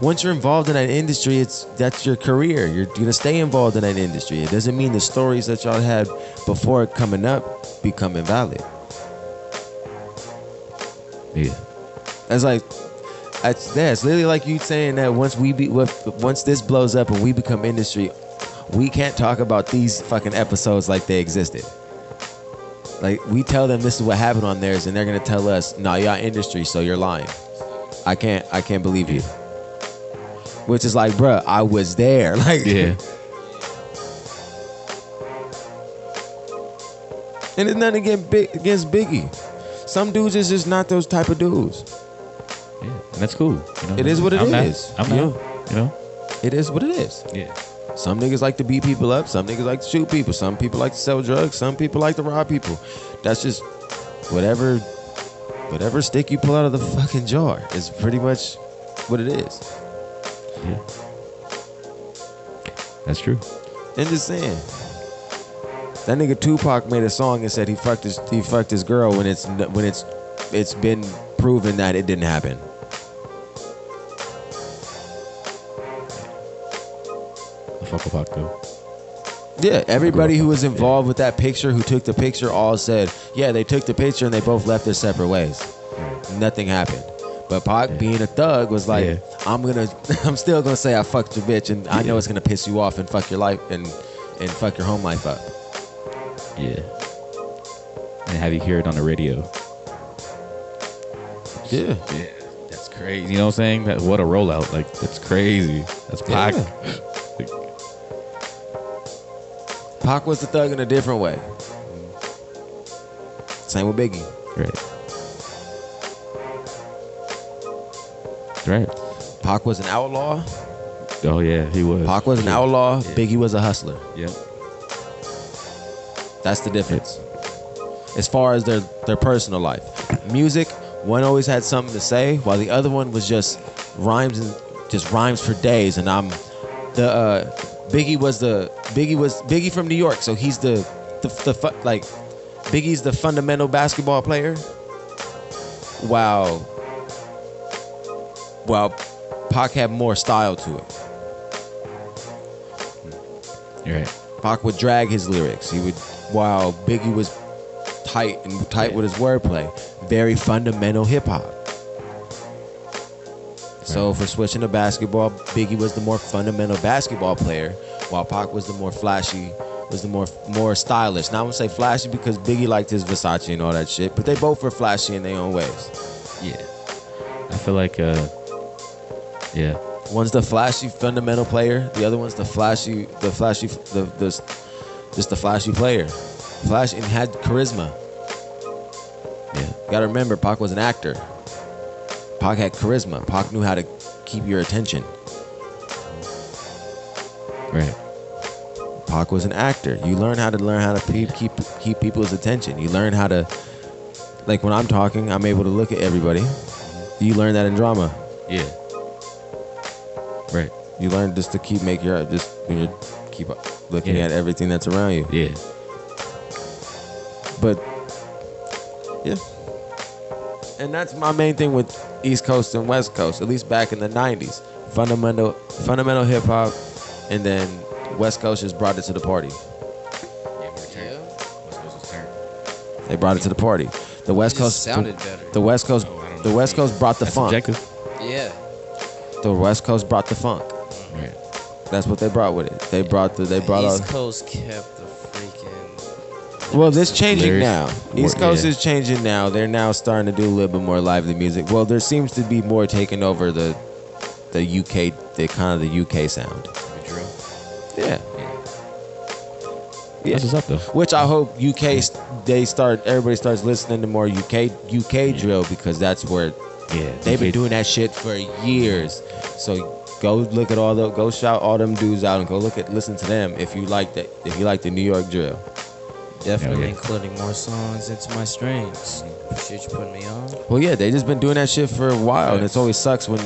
Once you're involved in that industry, that's your career. You're gonna stay involved in that industry. It doesn't mean the stories that y'all had before coming up become invalid. Yeah, It's literally like you saying that once this blows up and we become industry, we can't talk about these fucking episodes like they existed. Like we tell them this is what happened on theirs, and they're gonna tell us, "No, y'all industry, so you're lying." I can't believe you. Which is like, bruh, I was there. Like, yeah. And it's nothing against Biggie. Some dudes is just not those type of dudes. Yeah, and that's cool. You know? It is what it is. I'm not. You know. It is what it is. Yeah. Some niggas like to beat people up. Some niggas like to shoot people. Some people like to sell drugs. Some people like to rob people. That's just whatever stick you pull out of the fucking jar is pretty much what it is. Yeah. That's true. And just saying. That nigga Tupac made a song and said he fucked his girl when it's been proven that it didn't happen. Fuck a Pac though. Yeah, everybody who was involved with that picture, who took the picture, all said, yeah, they took the picture and they both left their separate ways. Nothing happened. But Pac, being a thug, was like, I'm still gonna say I fucked your bitch, and I know it's gonna piss you off and fuck your life and fuck your home life up. Yeah. And have you hear it on the radio? Yeah. Yeah. That's crazy. You know what I'm saying? What a rollout. Like, that's crazy. That's Pac. Yeah. Pac was the thug in a different way. Same with Biggie. Right. Pac was an outlaw. Oh, yeah, he was. Pac was an outlaw. Yeah. Biggie was a hustler. Yep. That's the difference. As far as their personal life. Music, one always had something to say, while the other one was just rhymes for days. And Biggie from New York, so he's Biggie's the fundamental basketball player. While Pac had more style to it. You're right. Pac would drag his lyrics. While Biggie was tight with his wordplay. Very fundamental hip hop. So for switching to basketball, Biggie was the more fundamental basketball player, while Pac was the more flashy, was the more stylish. Now I'm gonna say flashy because Biggie liked his Versace and all that shit, but they both were flashy in their own ways. Yeah. I feel like, yeah. One's the flashy fundamental player, the other one's the flashy player. Flash and had charisma. Yeah. You gotta remember, Pac was an actor. Pac had charisma. Pac knew how to keep your attention. Right. Pac was an actor. You learn how to keep people's attention. You learn how to, like when I'm talking, I'm able to look at everybody. You learn that in drama. Yeah. Right. You learn just to keep looking at everything that's around you. Yeah. But yeah. And that's my main thing with East Coast and West Coast, at least back in the 90s. Fundamental hip hop, and then West Coast just brought it to the party. They brought it to the party. The West Coast sounded better. The West Coast brought the funk. Subjective. Yeah. The West Coast brought the funk. Right. That's what they brought with it. They brought East Coast kept the freaking. Well, this changing Lyrics. now. East Coast is changing now. They're now starting to do a little bit more lively music. Well, there seems to be more taking over the UK, the kind of the UK sound. Drill. Yeah. That's what's up though. Which I hope everybody starts listening to more UK drill, because that's where they've been doing that shit for years. So go shout all them dudes out and listen to them if you like the New York drill. Definitely including more songs into my streams. Appreciate you putting me on. Well, yeah, they just been doing that shit for a while, and it's always sucks when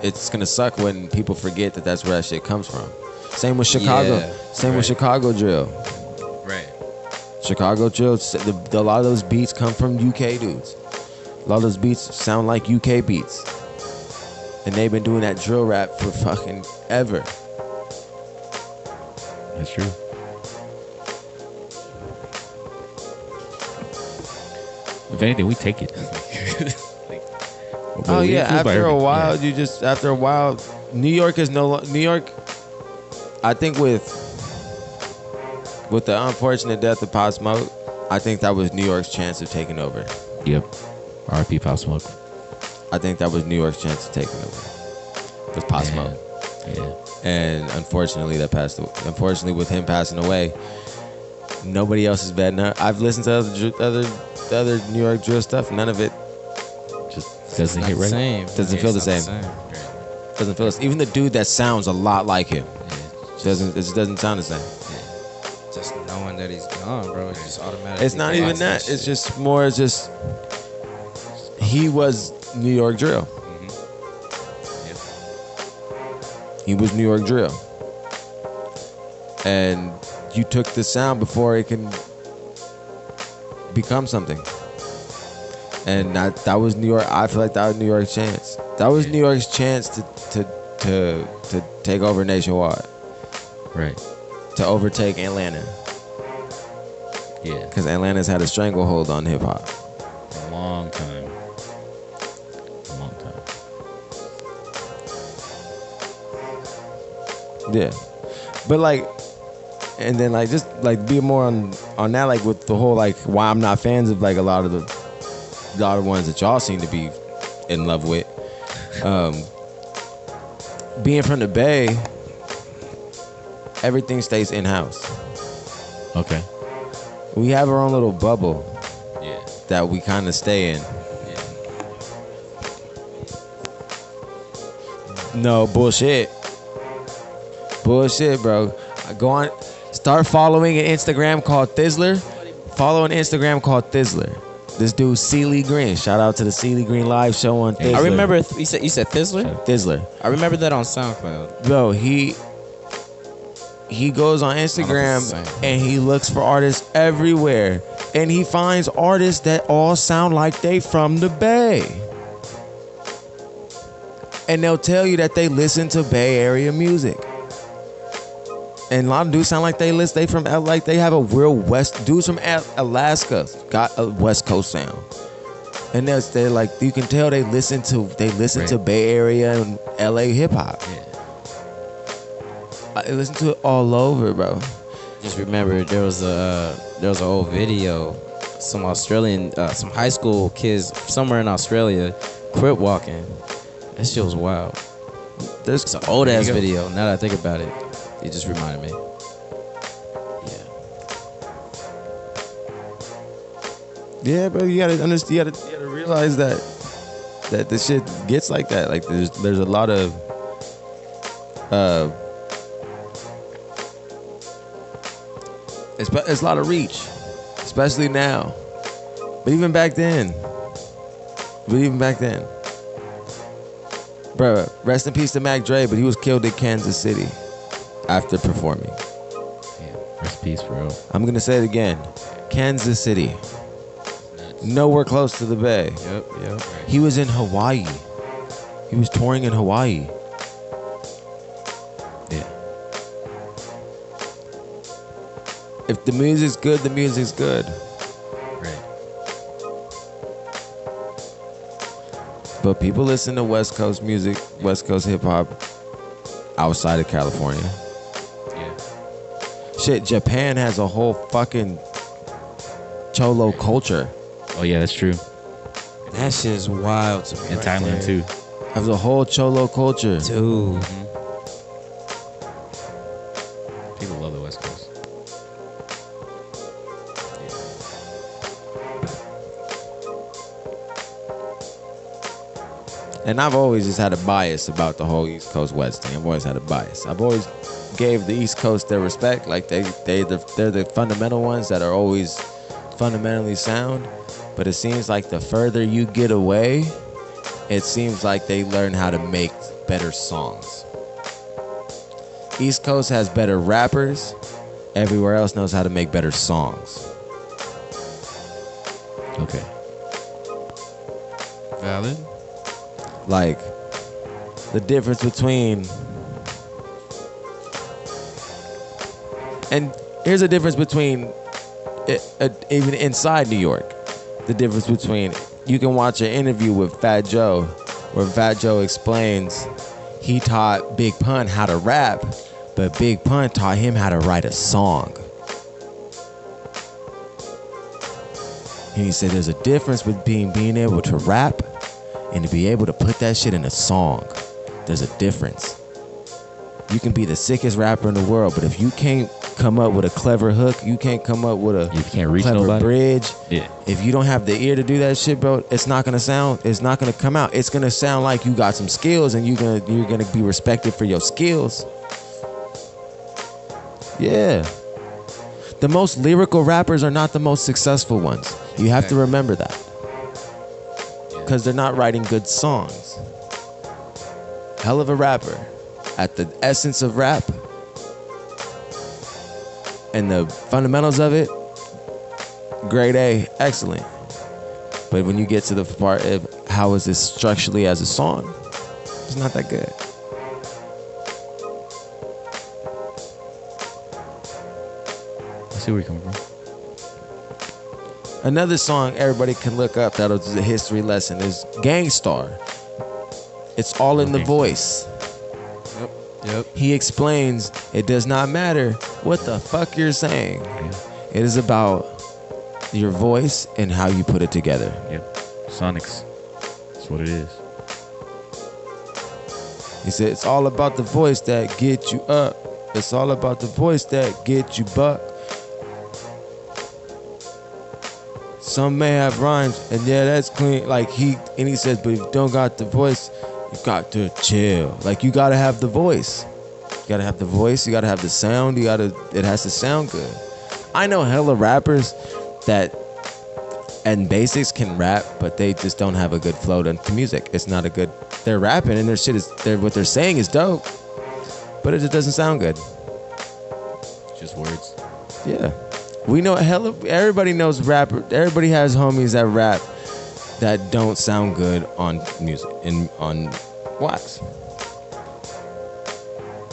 it's gonna suck when people forget that that's where that shit comes from. Same with Chicago. With Chicago drill. Right. Chicago drill. A lot of those beats come from UK dudes. A lot of those beats sound like UK beats, and they've been doing that drill rap for fucking ever. That's true. If anything, we take it. Oh yeah, after a while, New York is no New York. I think with the unfortunate death of Pop Smoke, I think that was New York's chance of taking over. Yep. R.I.P. Pop Smoke. I think that was New York's chance of taking over. Was Pop Smoke. Yeah. And unfortunately, that passed away. Unfortunately, with him passing away, nobody else is bad enough. I've listened to other New York drill stuff. None of it Just doesn't hit right. Doesn't feel the same. Doesn't feel the same. Even the dude that sounds a lot like him. It just doesn't sound the same. Just knowing that he's gone, bro, it's just automatically. It's not even that. It's just more. It's just he was New York drill. He was New York drill, and you took the sound before it can become something. And that was New York. I feel like that was New York's chance. That was New York's chance to take over nationwide. Right. To overtake Atlanta. Yeah. Because Atlanta's had a stranglehold on hip hop. A long time. A long time. Yeah. But like, and then like just like be more on that, like with the whole like why I'm not fans of like a lot of ones that y'all seem to be in love with. Being from the Bay, everything stays in-house. Okay. We have our own little bubble that we kind of stay in. No, bullshit. Bullshit, bro. Go on, start following an Instagram called Thizzler. Follow an Instagram called Thizzler. This dude, Sealy Green. Shout out to the Sealy Green live show on Thizzler. I remember you said Thizzler? Thizzler. I remember that on SoundCloud. Bro, he goes on Instagram and he looks for artists everywhere. And he finds artists that all sound like they from the Bay. And they'll tell you that they listen to Bay Area music. And a lot of dudes sound like they from like they have a real West dudes from Alaska got a West Coast sound. And they're like you can tell they listen to Bay Area and LA hip hop. I listen to it all over, bro. Just remember there was an old video, some high school kids somewhere in Australia crip walking. That shit was wild. It's an old ass video. Now that I think about it, it just reminded me. Yeah, bro. You gotta understand. You gotta realize that this shit gets like that. Like there's a lot of it's a lot of reach, especially now. But even back then. Bro, rest in peace to Mac Dre, but he was killed in Kansas City after performing. Yeah, rest in peace, bro. I'm gonna say it again. Kansas City. Nowhere close to the Bay. Yep. He was in Hawaii. He was touring in Hawaii. Yeah. If the music's good, the music's good. Right. But people listen to West Coast music, West Coast hip hop outside of California. Yeah. Shit, Japan has a whole fucking cholo culture. Oh yeah, that's true. That shit is wild to me. In Thailand too. Has a whole cholo culture. Dude. People love the West Coast. And I've always just had a bias about the whole East Coast West thing. I've always had a bias. I've always gave the East Coast their respect. Like they're the fundamental ones that are always fundamentally sound. But it seems like the further you get away, it seems like they learn how to make better songs. East Coast has better rappers. Everywhere else knows how to make better songs. Okay. Valid. Like, the difference between... And here's the difference between... even inside New York. The difference between... You can watch an interview with Fat Joe, where Fat Joe explains he taught Big Pun how to rap, but Big Pun taught him how to write a song. And he said there's a difference between being able to rap and to be able to put that shit in a song. There's a difference. You can be the sickest rapper in the world, but if you can't come up with a clever hook, you can't come up with a clever bridge. Yeah. If you don't have the ear to do that shit, bro, it's not gonna come out. It's gonna sound like you got some skills and you're gonna be respected for your skills. Yeah. The most lyrical rappers are not the most successful ones. You have to remember that. Because they're not writing good songs. Hell of a rapper. At the essence of rap and the fundamentals of it, grade A, excellent. But when you get to the part of how is this structurally as a song, it's not that good. I see where you're coming from. Another song everybody can look up that was a history lesson is Gangstar. It's all in the voice. Yep. He explains it does not matter what the fuck you're saying. It is about your voice and how you put it together. Yep. Sonics. That's what it is. He said it's all about the voice that gets you up. It's all about the voice that gets you buck. Some may have rhymes, and yeah, that's clean. Like he says, but if you don't got the voice, you got to chill. Like you gotta have the voice. You gotta have the voice. You gotta have the sound. It has to sound good. I know hella rappers that and basics can rap, but they just don't have a good flow to music. It's not a good. They're rapping and their shit is. What they're saying is dope, but it just doesn't sound good. Just words. Yeah. We know everybody knows rapper. Everybody has homies that rap that don't sound good on music and on wax.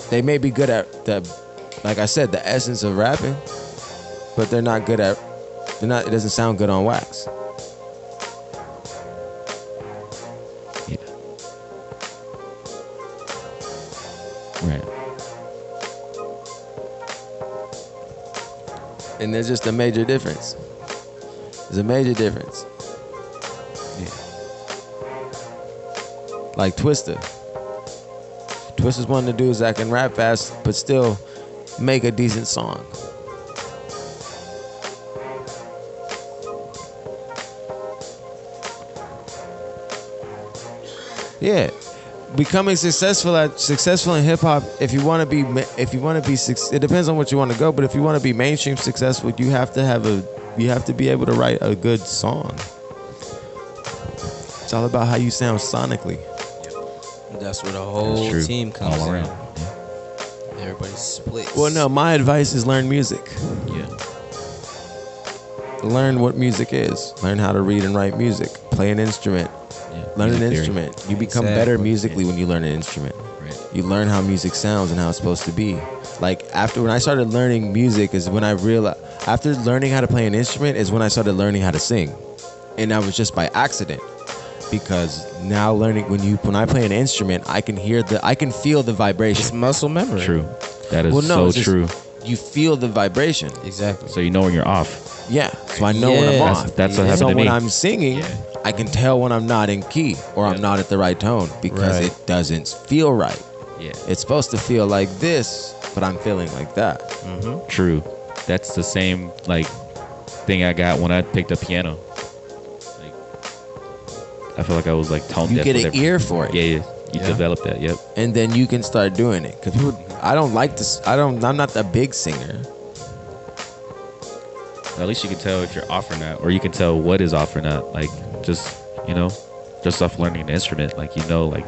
They may be good at the, like I said, the essence of rapping, but they're not good at. They're not. It doesn't sound good on wax. Yeah. Right. And there's just a major difference. There's a major difference. Yeah. Like Twista. Twista's one of the dudes that can rap fast, but still make a decent song. Yeah. Becoming successful in hip hop, if you want to be, it depends on what you want to go. But if you want to be mainstream successful, you have to be able to write a good song. It's all about how you sound sonically. That's where the whole team comes all in. around. Yeah. Everybody splits. Well, no, my advice is learn music. Yeah. Learn what music is. Learn how to read and write music. Play an instrument. Yeah. Learn an Music instrument. theory. You become better musically when you learn an instrument. Right. You learn how music sounds and how it's supposed to be. Like when I started learning music is when I realized, after learning how to play an instrument is when I started learning how to sing. And that was just by accident. Because now learning when I play an instrument, I can feel the vibration. It's muscle memory. True. That is so true. You feel the vibration. Exactly. So you know when you're off. Yeah. So I know when I'm off. That's what happened so to me. when I'm singing, I can tell when I'm not in key or I'm not at the right tone because it doesn't feel right. Yeah. It's supposed to feel like this, but I'm feeling like that. Mm-hmm. True. That's the same thing I got when I picked up piano. I feel like I was tone deaf. You get an ear for it. Yeah. You develop that. Yep. And then you can start doing it. Because I don't like this. I'm not a big singer. At least you can tell if you're off or not, or you can tell what is off or not. Just off learning an instrument,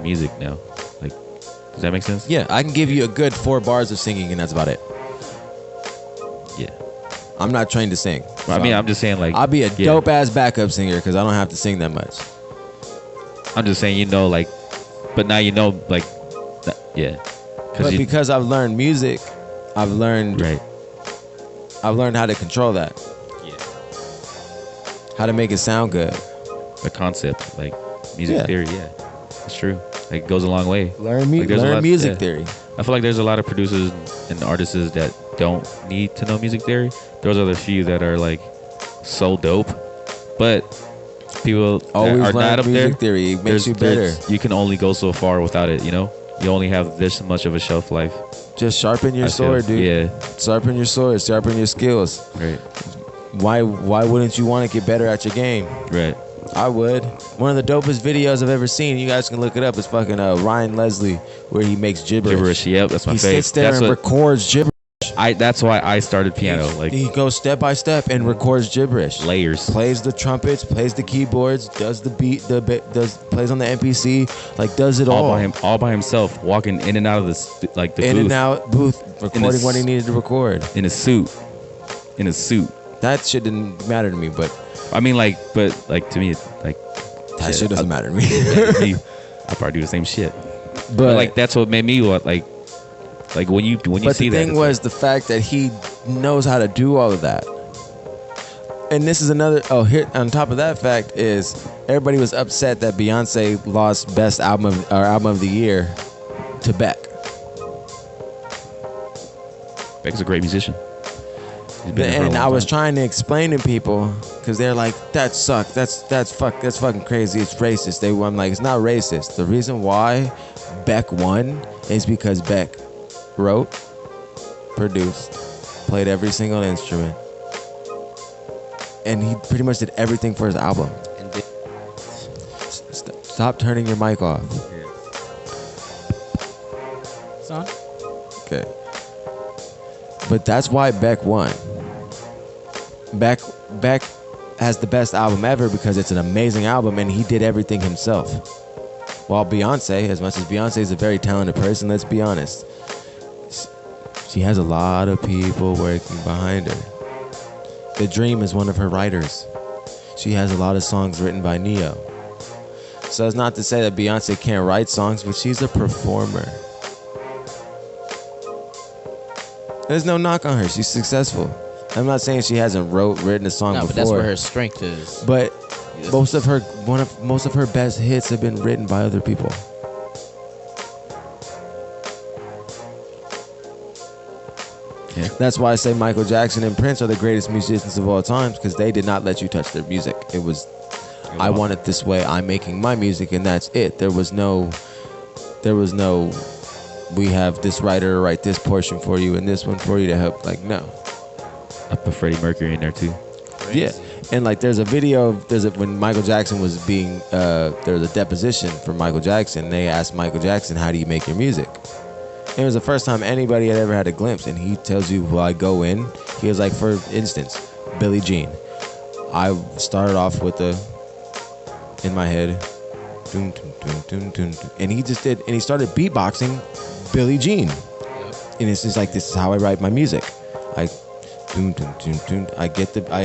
music now. Does that make sense? Yeah, I can give you a good 4 bars of singing, and that's about it. Yeah. I'm not trained to sing. So I'm just saying, I'll be a dope ass backup singer because I don't have to sing that much. I'm just saying, but now yeah. But because I've learned music, I've learned how to control that. Yeah. How to make it sound good. The concept, music theory, it's true. It goes a long way. Learn music theory. I feel like there's a lot of producers and artists that don't need to know music theory. There's other few that are so dope, but people always are learn not up music there. Theory. It makes you better. You can only go so far without it. You only have this much of a shelf life. Just sharpen your sword, dude. Yeah. Sharpen your sword. Sharpen your skills. Right. Why wouldn't you want to get better at your game? Right. I would. One of the dopest videos I've ever seen, you guys can look it up, is fucking Ryan Leslie, where he makes gibberish. Yep, that's my favorite. He sits there and records gibberish. That's why I started piano. Like he goes step by step and records gibberish. layers. Plays the trumpets, plays the keyboards, does the beat, plays on the MPC, like does it all. All by himself, walking in and out of the in booth. and out booth, recording what he needed to record. In a suit. That shit didn't matter to me, but I mean, to me, that shit doesn't matter to me. I probably do the same shit. But like that's what made me when you see that. But the thing was the fact that he knows how to do all of that. And this is another. Oh, here on top of that fact is everybody was upset that Beyonce lost best album of the year to Beck. Beck's a great musician. And I was trying to explain to people because they're like, that sucks. That's fucking crazy. It's racist. I'm like, it's not racist. The reason why Beck won is because Beck wrote, produced, played every single instrument, and he pretty much did everything for his album. Stop turning your mic off. It's on. Okay. But that's why Beck won. Beck has the best album ever because it's an amazing album and he did everything himself. While Beyonce, as much as Beyonce is a very talented person, let's be honest, she has a lot of people working behind her. The Dream is one of her writers. She has a lot of songs written by Neo. So it's not to say that Beyonce can't write songs, but she's a performer. There's no knock on her. She's successful. I'm not saying she hasn't written a song before. But that's where her strength is. But most of her best hits have been written by other people. Yeah. That's why I say Michael Jackson and Prince are the greatest musicians of all time, because they did not let you touch their music. It was, I want it this way. I'm making my music, and that's it. There was no. We have this writer write this portion for you and this one for you to help. Like, no. I put Freddie Mercury in there too. Crazy. Yeah, and like there's a video. When Michael Jackson was being there was a deposition for Michael Jackson. They asked Michael Jackson, "How do you make your music?" And it was the first time anybody had ever had a glimpse. And he tells you, "Well, I go in." He was like, for instance, Billie Jean. I started off with in my head, dun, dun, dun, dun, dun, dun, and he just did, and he started beatboxing Billie Jean. And it's just like, this is how I write my music. I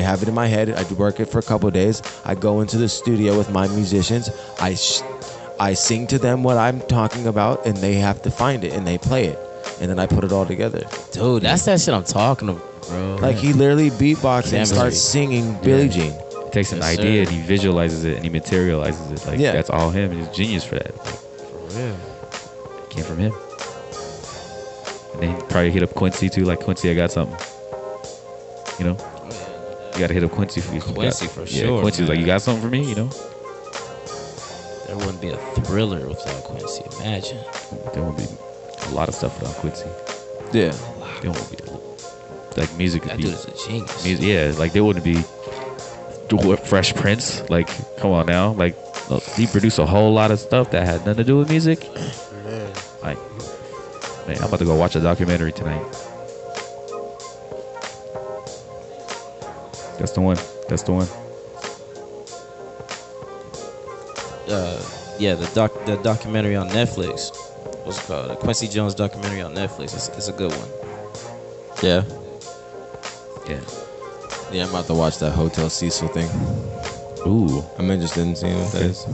have it in my head. I work it for a couple of days. I go into the studio with my musicians. I sing to them what I'm talking about, and they have to find it, and they play it, and then I put it all together. Dude, that's that shit I'm talking about, bro. Like, he literally beatboxes and starts singing Billie Jean. He takes an idea and he visualizes it and he materializes it. Like, that's all him. He's a genius for that. For real. It came from him. And then he probably hit up Quincy too. Like, Quincy, I got something. You know? You gotta hit up Quincy for sure. Yeah, Quincy's like, you got something for me? You know? There wouldn't be a Thriller without Quincy. Imagine. There won't be a lot of stuff without Quincy. Yeah. There won't be. Like, music would that be. dude is a genius. Yeah, like, there wouldn't be Fresh Prince. Like, come on now. Like, he produced a whole lot of stuff that had nothing to do with music. Like, man, I'm about to go watch a documentary tonight. That's the one. Yeah, the documentary on Netflix. What's it called? The Quincy Jones documentary on Netflix. It's a good one. Yeah. Yeah. Yeah, I'm about to watch that Hotel Cecil thing. Ooh. I'm interested in seeing what that is.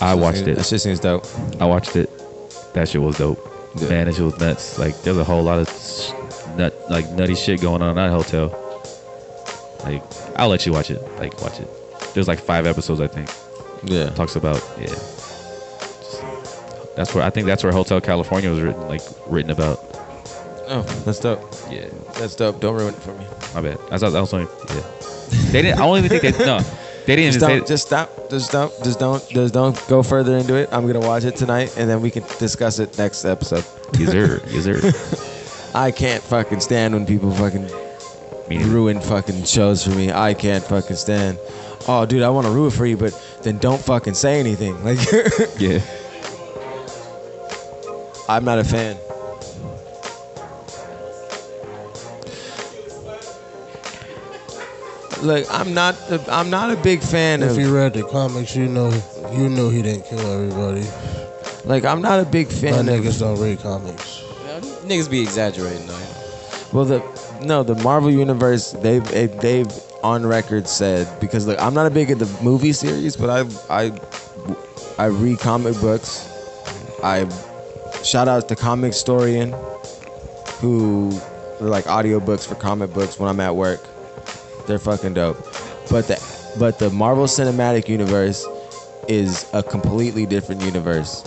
I watched it. That shit seems dope. I watched it. That shit was dope. Yeah. Man, that shit was nuts. Like, there's a whole lot of nutty shit going on in that hotel. Like, I'll let you watch it. Like, watch it. There's like 5 episodes, I think. Yeah. Talks about, I think that's where Hotel California was written about. Oh, that's dope. Yeah. That's dope. Don't ruin it for me. My bad. I was only, They didn't, I don't even think they didn't just don't go further into it. I'm gonna watch it tonight, and then we can discuss it next episode. Yes, sir. I can't fucking stand when people fucking ruin fucking shows for me. I can't fucking stand. Oh, dude, I want to ruin it for you, but then don't fucking say anything. Like, yeah. I'm not a fan. Look, I'm not a big fan If of. you read the comics, you know he didn't kill everybody. Like, I'm not a big My fan of. niggas don't read comics. Niggas be exaggerating though. Well, the Marvel universe, they've on record said, because look, I'm not a big at the movie series, but I read comic books. I shout out to Comic Storian, who are like audiobooks for comic books when I'm at work. They're fucking dope. But the Marvel Cinematic Universe is a completely different universe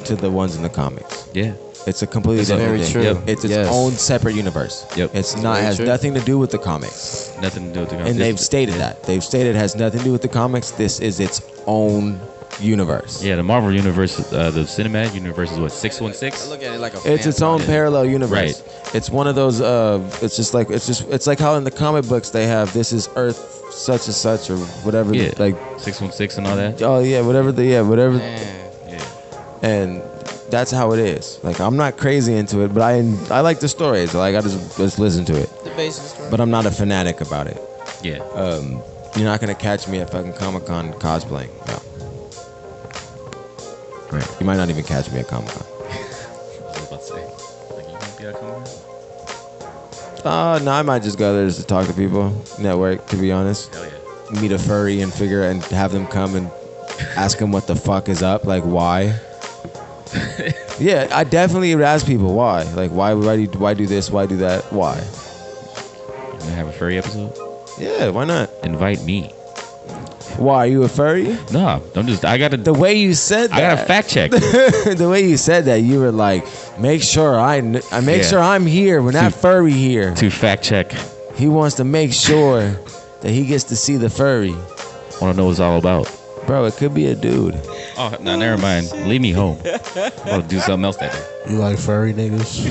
to the ones in the comics. Yeah. It's a completely It's different very thing. true. Yep. It's its Yes. own separate universe. Yep. It's It's not very has true. nothing to do with the comics. Nothing to do with the And they've stated that. They've stated it has nothing to do with the comics. This is its own universe. Yeah, the Marvel universe, the cinematic universe is what, I 616? look at it like a. It's its own parallel universe. Right. It's one of those. It's like how in the comic books they have this is Earth such and such or whatever. Yeah. Like 616 and all that. oh yeah, whatever. Man. Yeah. And that's how it is. Like I'm not crazy into it, but I like the stories. Like I just listen to it. The basis. But I'm not a fanatic about it. Yeah. You're not gonna catch me at fucking Comic-Con cosplaying. No. Right. You might not even catch me at Comic-Con. I was about to say. Like, you won't be out coming No, I might just go there just to talk to people, network. To be honest, Hell yeah. meet a furry and have them come and ask them what the fuck is up. Like why? Yeah, I definitely would ask people why. Like why do this? Why do that? Why? You gonna have a furry episode? Yeah, why not? Invite me. Why are you a furry? No, I gotta. The way you said that. I gotta fact check. The way you said that, you were like, make sure sure I'm here when that furry here. To fact check. He wants to make sure that he gets to see the furry. Want to know what it's all about. Bro, it could be a dude. Oh, no, never mind. Leave me home. I'm gonna do something else that day. You like furry niggas?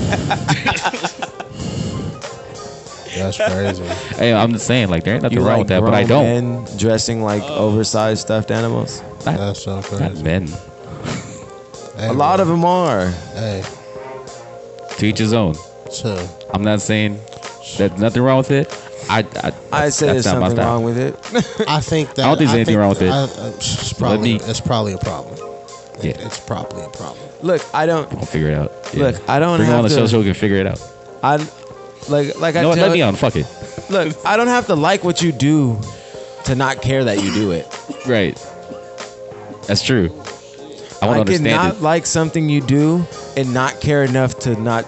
That's crazy. Hey, I'm just saying, like, there ain't nothing You wrong like with that, but I grown don't. men dressing like oversized stuffed animals? That's so Not crazy. men. Hey, A lot bro. of them are. Hey, To each his own. so I'm not saying there's nothing wrong with it. I say there's that's not my something style. wrong with it. I think that I don't think there's anything wrong with it. It's probably a problem. Yeah. It's probably a problem. Look, I don't. I'll figure it out. Yeah. Look, I don't Bring him have on the show to. so we can figure it out. I like I You know what? tell Let me on. Fuck it. Look, I don't have to like what you do to not care that you do it. Right. That's true. I want to I understand cannot it. like something you do and not care enough to not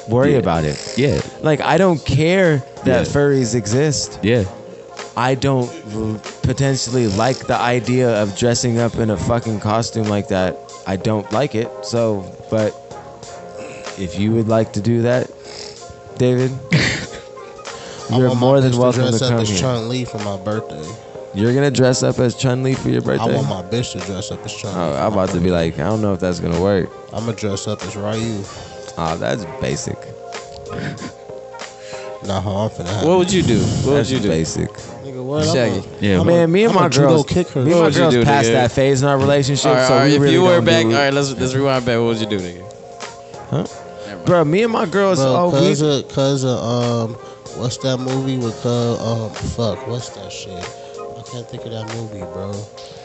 worry Yeah. about it. Yeah. Like I don't care that Yeah. furries exist. Yeah. I don't potentially like the idea of dressing up in a fucking costume like that. I don't like it. So, but if you would like to do that, David, you're more than welcome to dress up come as here. Chun-Li for my birthday. You're gonna dress up as Chun-Li for your I birthday? want my bitch to dress up as Chun-Li. Oh, I'm about to be like, I don't know if that's gonna work. I'm gonna dress up as Ryu. Oh, that's basic. Nah, I'm finna have What would you do? What would That's you do? basic. Nigga, what? Shaggy. Yeah. Man, me and my girls, kick her. me and What my would you girls do, passed nigga? that phase in our relationship. All right, so all right, we if really you were don't back, do- all right, let's rewind back. What would you do, nigga? Huh? Never mind. Bro, me and my girls. Bro, we, cause what's that movie with what's that shit? I can't think of that movie, bro.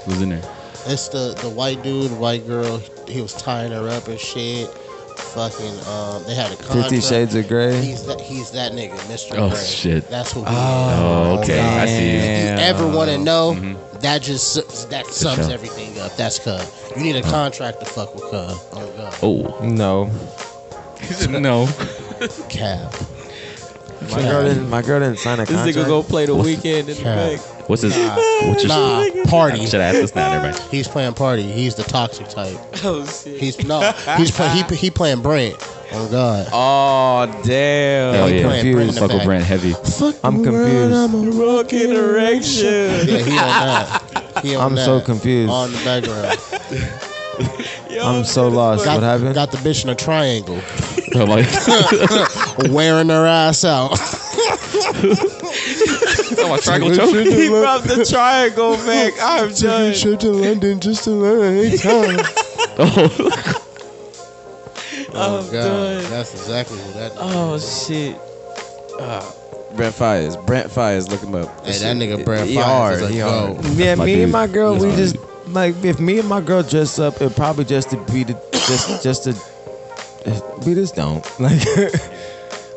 Who's in there? It's the white dude, white girl. He was tying her up and shit. Fucking, they had a contract. 50 Shades of Grey. He's that nigga, Mr. Oh, Gray. shit. That's who he Oh, is. okay. I see you. If you ever want to know, Mhm. that sums sure. everything up. That's Cub. You need a contract to fuck with Cub. Oh God. Oh. No, No. Cap. my girl didn't sign a This contract. nigga go play the weekend in the Cap. back. What's his? Nah, What's your? nah, party. Should I ask this now? Never mind. He's playing party. He's the toxic type. Oh shit. He playing Brent. Oh God. Oh damn. Hell he yeah. playing Brent in the Fuck with back. Brent heavy. I'm confused. Rocket erection. Yeah, he on that. He on I'm that. so confused. On the background. I'm so lost. What happened? Got the bitch in a triangle, I'm like, wearing her ass out. oh, my triangle choke. He brought the triangle back. I'm done. Trip to London just to learn anytime. Oh. Oh I'm God, done. that's exactly what that. Oh shit. Brent Fires. Brent Fires. Look him up. Hey, that nigga Brent He Fires hard. is a He goat. hard. Yeah, my me dude. and my girl, He's we my just dude. like if me and my girl dress up, it probably just to be the just to we just don't like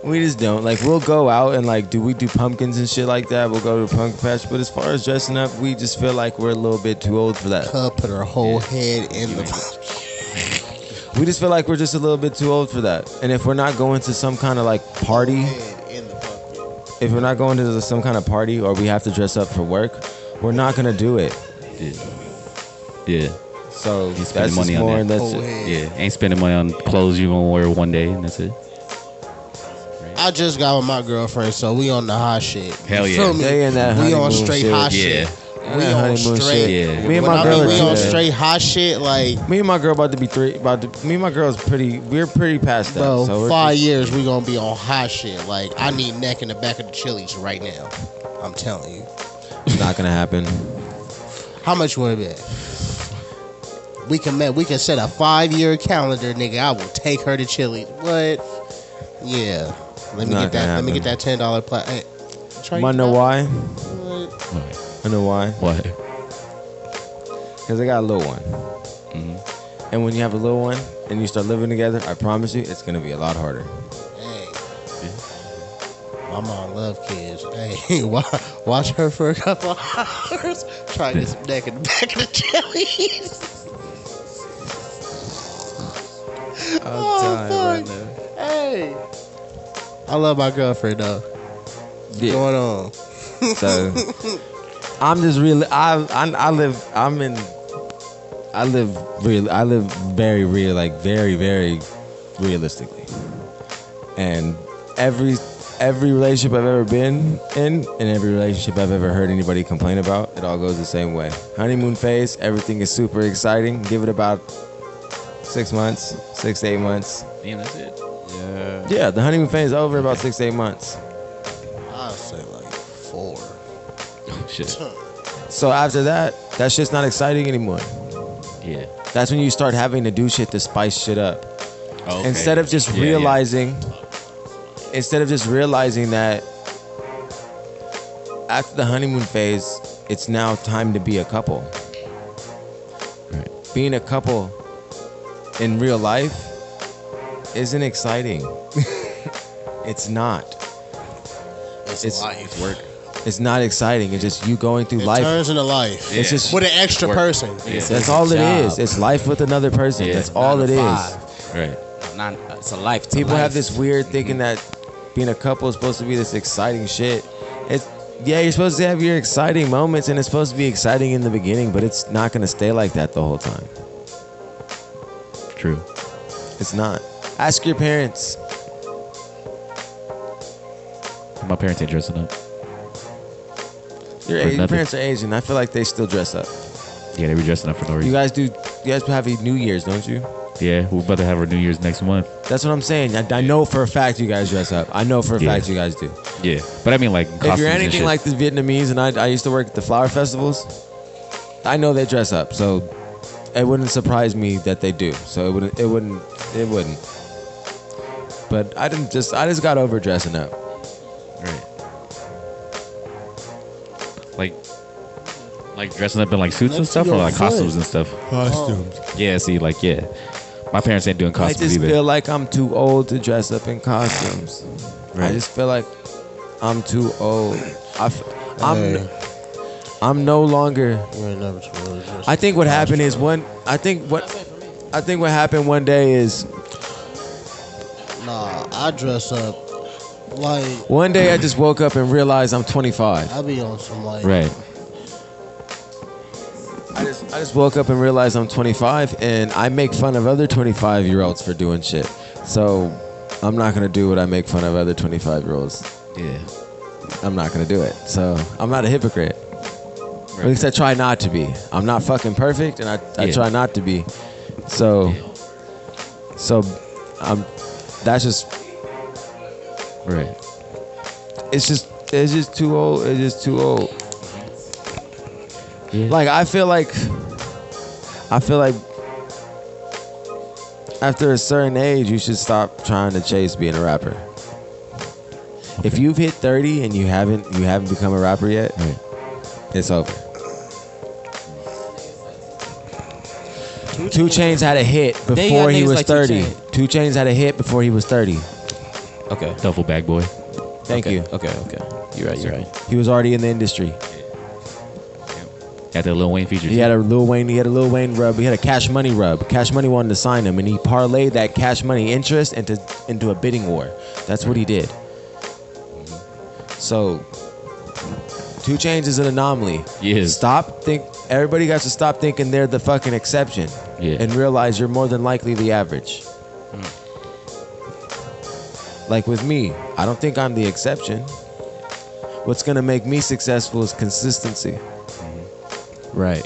we just don't like we'll go out and like we do pumpkins and shit like that. We'll go to a pumpkin patch, but as far as dressing up, we just feel like we're a little bit too old for that. Cub put her whole head in the. We just feel like we're just a little bit too old for that. And if we're not going to some kind of like party, Head in the pumpkin. if we're not going to some kind of party or we have to dress up for work, we're not gonna do it. Yeah. So You spending that's money just on more, that. and that's Whole it. head. Yeah. Ain't spending money on clothes you gonna wear one day and that's it. I just got with my girlfriend, so we on the hot shit. Hell You yeah. feel me? They in that We on honeymoon straight shit. hot Yeah. shit. We Yeah, on honeymoon straight. shit. Me and When my I girl mean are we on good. straight hot shit, like Me and my girl about to be me and my girl's we're pretty past that. bro, So we're 5 years we gonna be on hot shit. Like I need neck in the back of the Chili's right now. I'm telling you. it's not gonna happen. How much would it be? We can set a 5-year calendar, nigga. I will take her to Chili's. What? Yeah. Let me Not get that. gonna Let me get happen. that $10 plat. Hey, try Wanna to know get why? that? What? I know why. What? Because I got a little one. Mhm. And when you have a little one and you start living together, I promise you, it's gonna be a lot harder. Hey. My mom love kids. Hey, watch her for a couple of hours. Try to get some neck in the back of the Chili's. Right fuck. now. Hey. I love my girlfriend though. What's going on? So I'm just really I live very real, like very, very realistically. And every relationship I've ever been in and every relationship I've ever heard anybody complain about, it all goes the same way. Honeymoon phase, everything is super exciting. Give it about 6 months, 6 to 8 months. Damn, that's it. Yeah. Yeah, the honeymoon phase is over about 6 to 8 months. I'll say like 4. Oh, shit. So after that, that shit's not exciting anymore. Yeah. That's when you start having to do shit to spice shit up. Oh, okay. Instead of just Yeah, realizing that after the honeymoon phase, it's now time to be a couple. Right. Being a couple in real life isn't exciting. It's not. It's life. Work. It's not exciting. It's just you going through It life. turns into life. It's just With an extra Work. person. Yeah. that's all it job. is. It's life with another person. Yeah. That's all it 9 to is. 5. Right. It's a life. It's a People life. have this weird thinking that being a couple is supposed to be this exciting shit. You're supposed to have your exciting moments and it's supposed to be exciting in the beginning, but it's not going to stay like that the whole time. True. It's not. Ask your parents. My parents ain't dressing up. Your nothing. parents are Asian. I feel like they still dress up. Yeah, they be dressing up for no reason. You guys have a New Year's, don't you? Yeah, we're about to have our New Year's next month. That's what I'm saying. I know for a fact you guys dress up. I know for a Yeah. fact you guys do. Yeah, but I mean like costumes If you're and anything shit. like the Vietnamese, and I used to work at the flower festivals, I know they dress up. So it wouldn't surprise me that they do. So it wouldn't. But I just got over dressing up. Right. Like dressing up in like suits and Next to stuff, or your like foot. costumes and stuff. Costumes. Yeah, see, like yeah, my parents ain't doing I costumes just either. feel like I'm too old to dress up in costumes. I Right. just feel like I'm too old. Hey. I'm no longer. You ain't never told us. I think what happened is I think what happened one day is Nah, I dress up like one day I just woke up and realized I'm 25. I be on some like Right. I just woke up and realized I'm 25 and I make fun of other 25-year-olds for doing shit. So I'm not gonna do what I make fun of other 25-year-olds. Yeah. I'm not gonna do it. So I'm not a hypocrite. At least I try not to be. I'm not fucking perfect, and I Yeah. try not to be. So that's just Right. it's just too old. It's just too old. Yeah. Like I feel like after a certain age, you should stop trying to chase being a rapper. If you've hit 30 and you haven't become a rapper yet, Right. it's over. 2 Chainz had a hit They before got he niggas was like 2 30. Chainz. 2 Chainz had a hit before he was 30. Okay. Duffel bag boy. Thank you. Okay. You're right. He was already in the industry. Got that Lil Wayne feature. He had a Lil Wayne rub. He had a Cash Money rub. Cash Money wanted to sign him, and he parlayed that Cash Money interest into a bidding war. That's what he did. So, 2 Chainz is an anomaly. Yes. Everybody got to stop thinking they're the fucking exception, and realize you're more than likely the average. Like with me, I don't think I'm the exception. What's gonna make me successful is consistency. Right.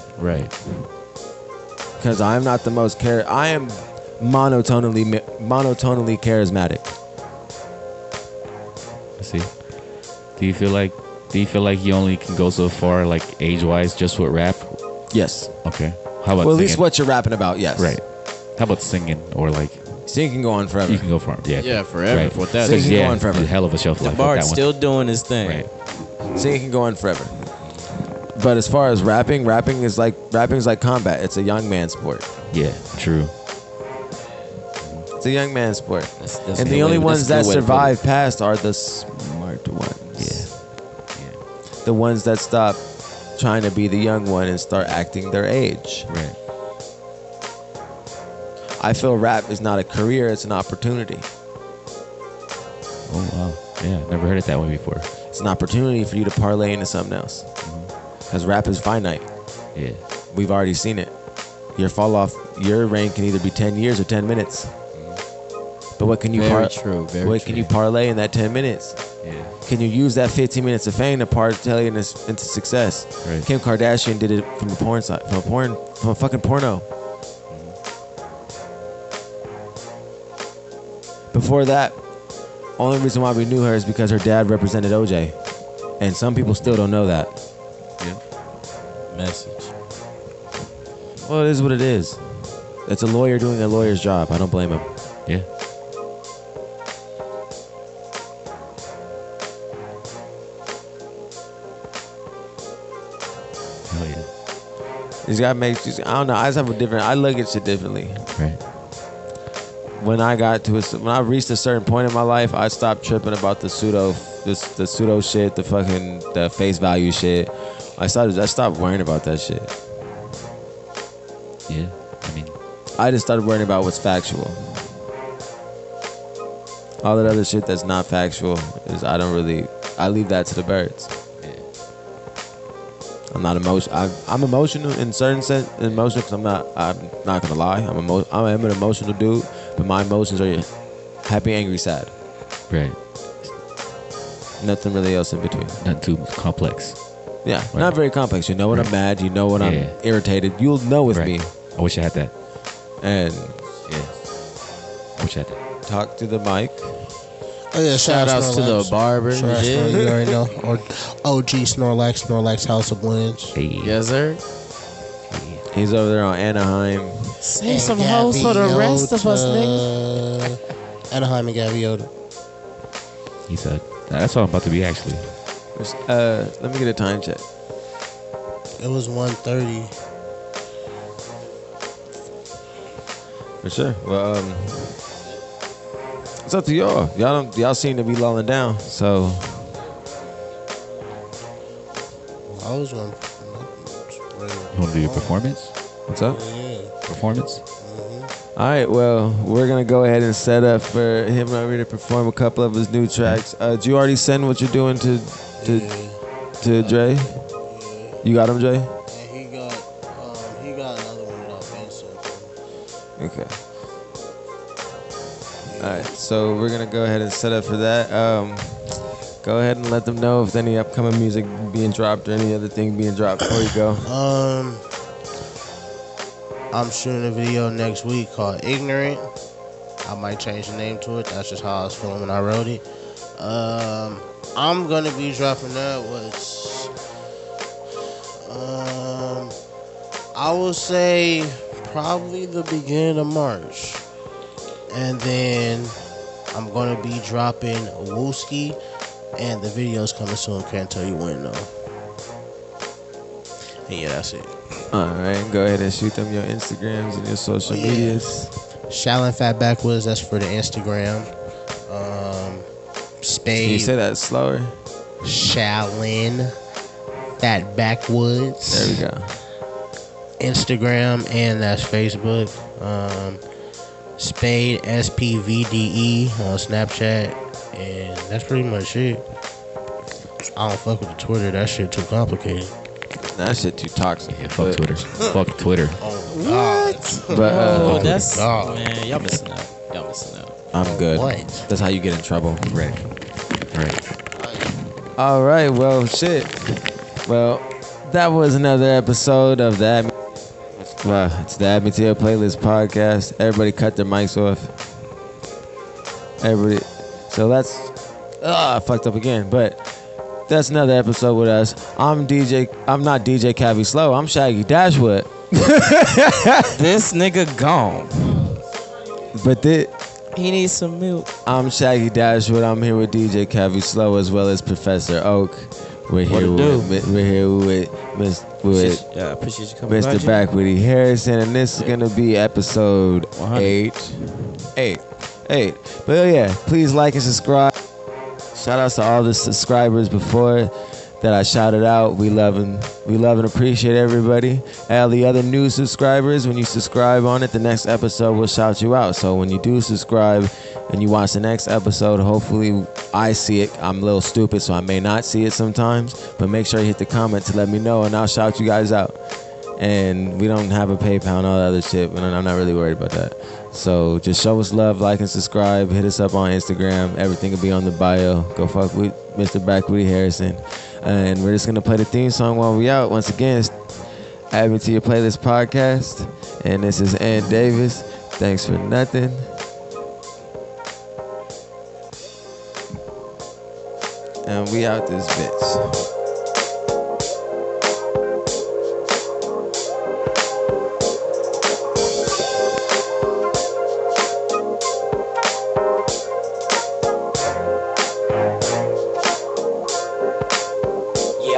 Because I'm not the most I am monotonally charismatic. I see. Do you feel like you only can go so far, like age-wise, just with rap? Yes. Okay. How about Well, at least singing? what you're rapping about, yes. Right. How about singing or like? Singing can go on forever. You can go for it. Yeah. Yeah, forever. Right. With that, Singing can go Yeah, on forever. a hell of a shelf the life with that Bard's one. still doing his thing. Right. Singing can go on forever. But as far as rapping is like combat. It's a young man sport. Yeah. True. It's a young man sport. That's And a the good only way- ones that's that a good way to put it. survive past are the smart ones. Yeah. The ones that stop trying to be the young one and start acting their age. Right. I feel rap is not a career, it's an opportunity. Oh wow. Yeah. Never heard it that way before. It's an opportunity for you to parlay into something else. Because rap is finite. Yeah. We've already seen it. Your reign can either be 10 years or 10 minutes. But what can you Very true. can you parlay in that 10 minutes? Yeah. Can you use that 15 minutes of fame to parlay into success? Right. Kim Kardashian did it from a porn side, from a fucking porno. Before that, only reason why we knew her is because her dad represented OJ. And some people still don't know that. Yeah. Message. Well, it is what it is. It's a lawyer doing a lawyer's job. I don't blame him. Yeah. Hell yeah. He's got to make. I don't know. I just have a different. I look at shit differently. Right. When I reached a certain point in my life, I stopped tripping about the pseudo shit, the face value shit. I stopped worrying about that shit. Yeah. I mean, I just started worrying about what's factual. All that other shit that's not factual is I leave that to the birds. I'm not emotional. I'm emotional in certain sense. Emotional because I'm not gonna lie. I am an emotional dude, but my emotions are happy, angry, sad. right. Nothing really else in between. Not too complex. Yeah, Right. not very complex. You know when I'm mad. You know when Yeah. I'm irritated. You'll know with Right. me. I wish I had that. And Yeah. I wish I had that. talk to the mic. Oh yeah, Shout outs to the barber. Shout outs to Yeah. you already know. Or OG Snorlax House of Blends. Hey. Yes, sir. He's over there on Anaheim. Say some hoes for the rest of us, nigga. Anaheim and Gaviota. He said. That's what I'm about to be actually. Let me get a time check. It was 1:30. For sure. Well, it's up to y'all. Y'all seem to be lulling down. So I was going. You want to do your performance? what's up? Yeah. Performance? All right. Well, we're gonna go ahead and set up for him over to perform a couple of his new tracks. Did you already send what you're doing to Dre? Yeah. You got him, Dre? And he got another one that I've been sent. Okay. All right. So we're gonna go ahead and set up for that. Go ahead and let them know if any upcoming music being dropped or any other thing being dropped before you go. I'm shooting a video next week called Ignorant. I might change the name to it. That's just how I was feeling when I wrote it. I'm gonna be dropping that. I will say probably the beginning of March, and then I'm gonna be dropping Wooski And the video's coming soon. Can't tell you when though. And yeah, that's it. Alright, go ahead and shoot them your Instagrams and your social medias. Shallon Fat Backwoods, that's for the Instagram. Spade. Can you say that slower? Shallon Fat Backwoods. There we go. Instagram, and that's Facebook. Spade SPVDE on Snapchat, and that's pretty much it. I don't fuck with the Twitter. That shit too complicated. That shit too toxic. Yeah, fuck Twitter. Fuck Twitter. Oh God. But Oh, that's God. man, y'all missing out. Y'all missing out. I'm good. What? That's how you get in trouble. Right. All right. Well, shit. Well, that was another episode of that. Well, it's the Add Me to Your Playlist podcast. Everybody cut their mics off. Everybody. So that's I fucked up again. But that's another episode with us. I'm not DJ Cavi Slow. I'm Shaggy Dashwood. This nigga gone. But He needs some milk. I'm Shaggy Dashwood. I'm here with DJ Cavi Slow as well as Professor Oak. We're here with Appreciate you coming. Mr. Backwoodyharrison, and this is gonna be episode 8. But yeah, please like and subscribe. Shout outs to all the subscribers before that I shouted out. We love and appreciate everybody. All the other new subscribers, when you subscribe on it, the next episode will shout you out. So when you do subscribe and you watch the next episode, hopefully I see it. I'm a little stupid, so I may not see it sometimes, but make sure you hit the comment to let me know, and I'll shout you guys out. And we don't have a PayPal and all that other shit, but I'm not really worried about that. So just show us love, like and subscribe. Hit us up on Instagram. Everything will be on the bio. Go fuck with Mr. Backwoodyharrison. And we're just going to play the theme song while we out. Once again, it's Add Me to Your Playlist podcast. And this is AntDavis. Thanks for nothing. And we out this bitch.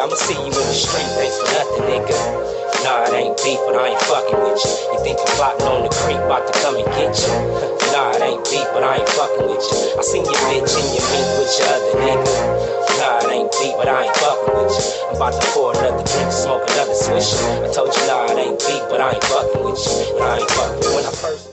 I'ma see you in the street, thanks for nothing, nigga. Nah, it ain't beef, but I ain't fucking with you. You think I'm plotting on the creek, about to come and get you? Nah, it ain't beef, but I ain't fucking with you. I seen your bitch and your meet with your other nigga. Nah, it ain't beef, but I ain't fucking with you. I'm about to pour another drink, smoke another swisher. I told you, nah, it ain't beef, but I ain't fucking with you. And I ain't fucking when I first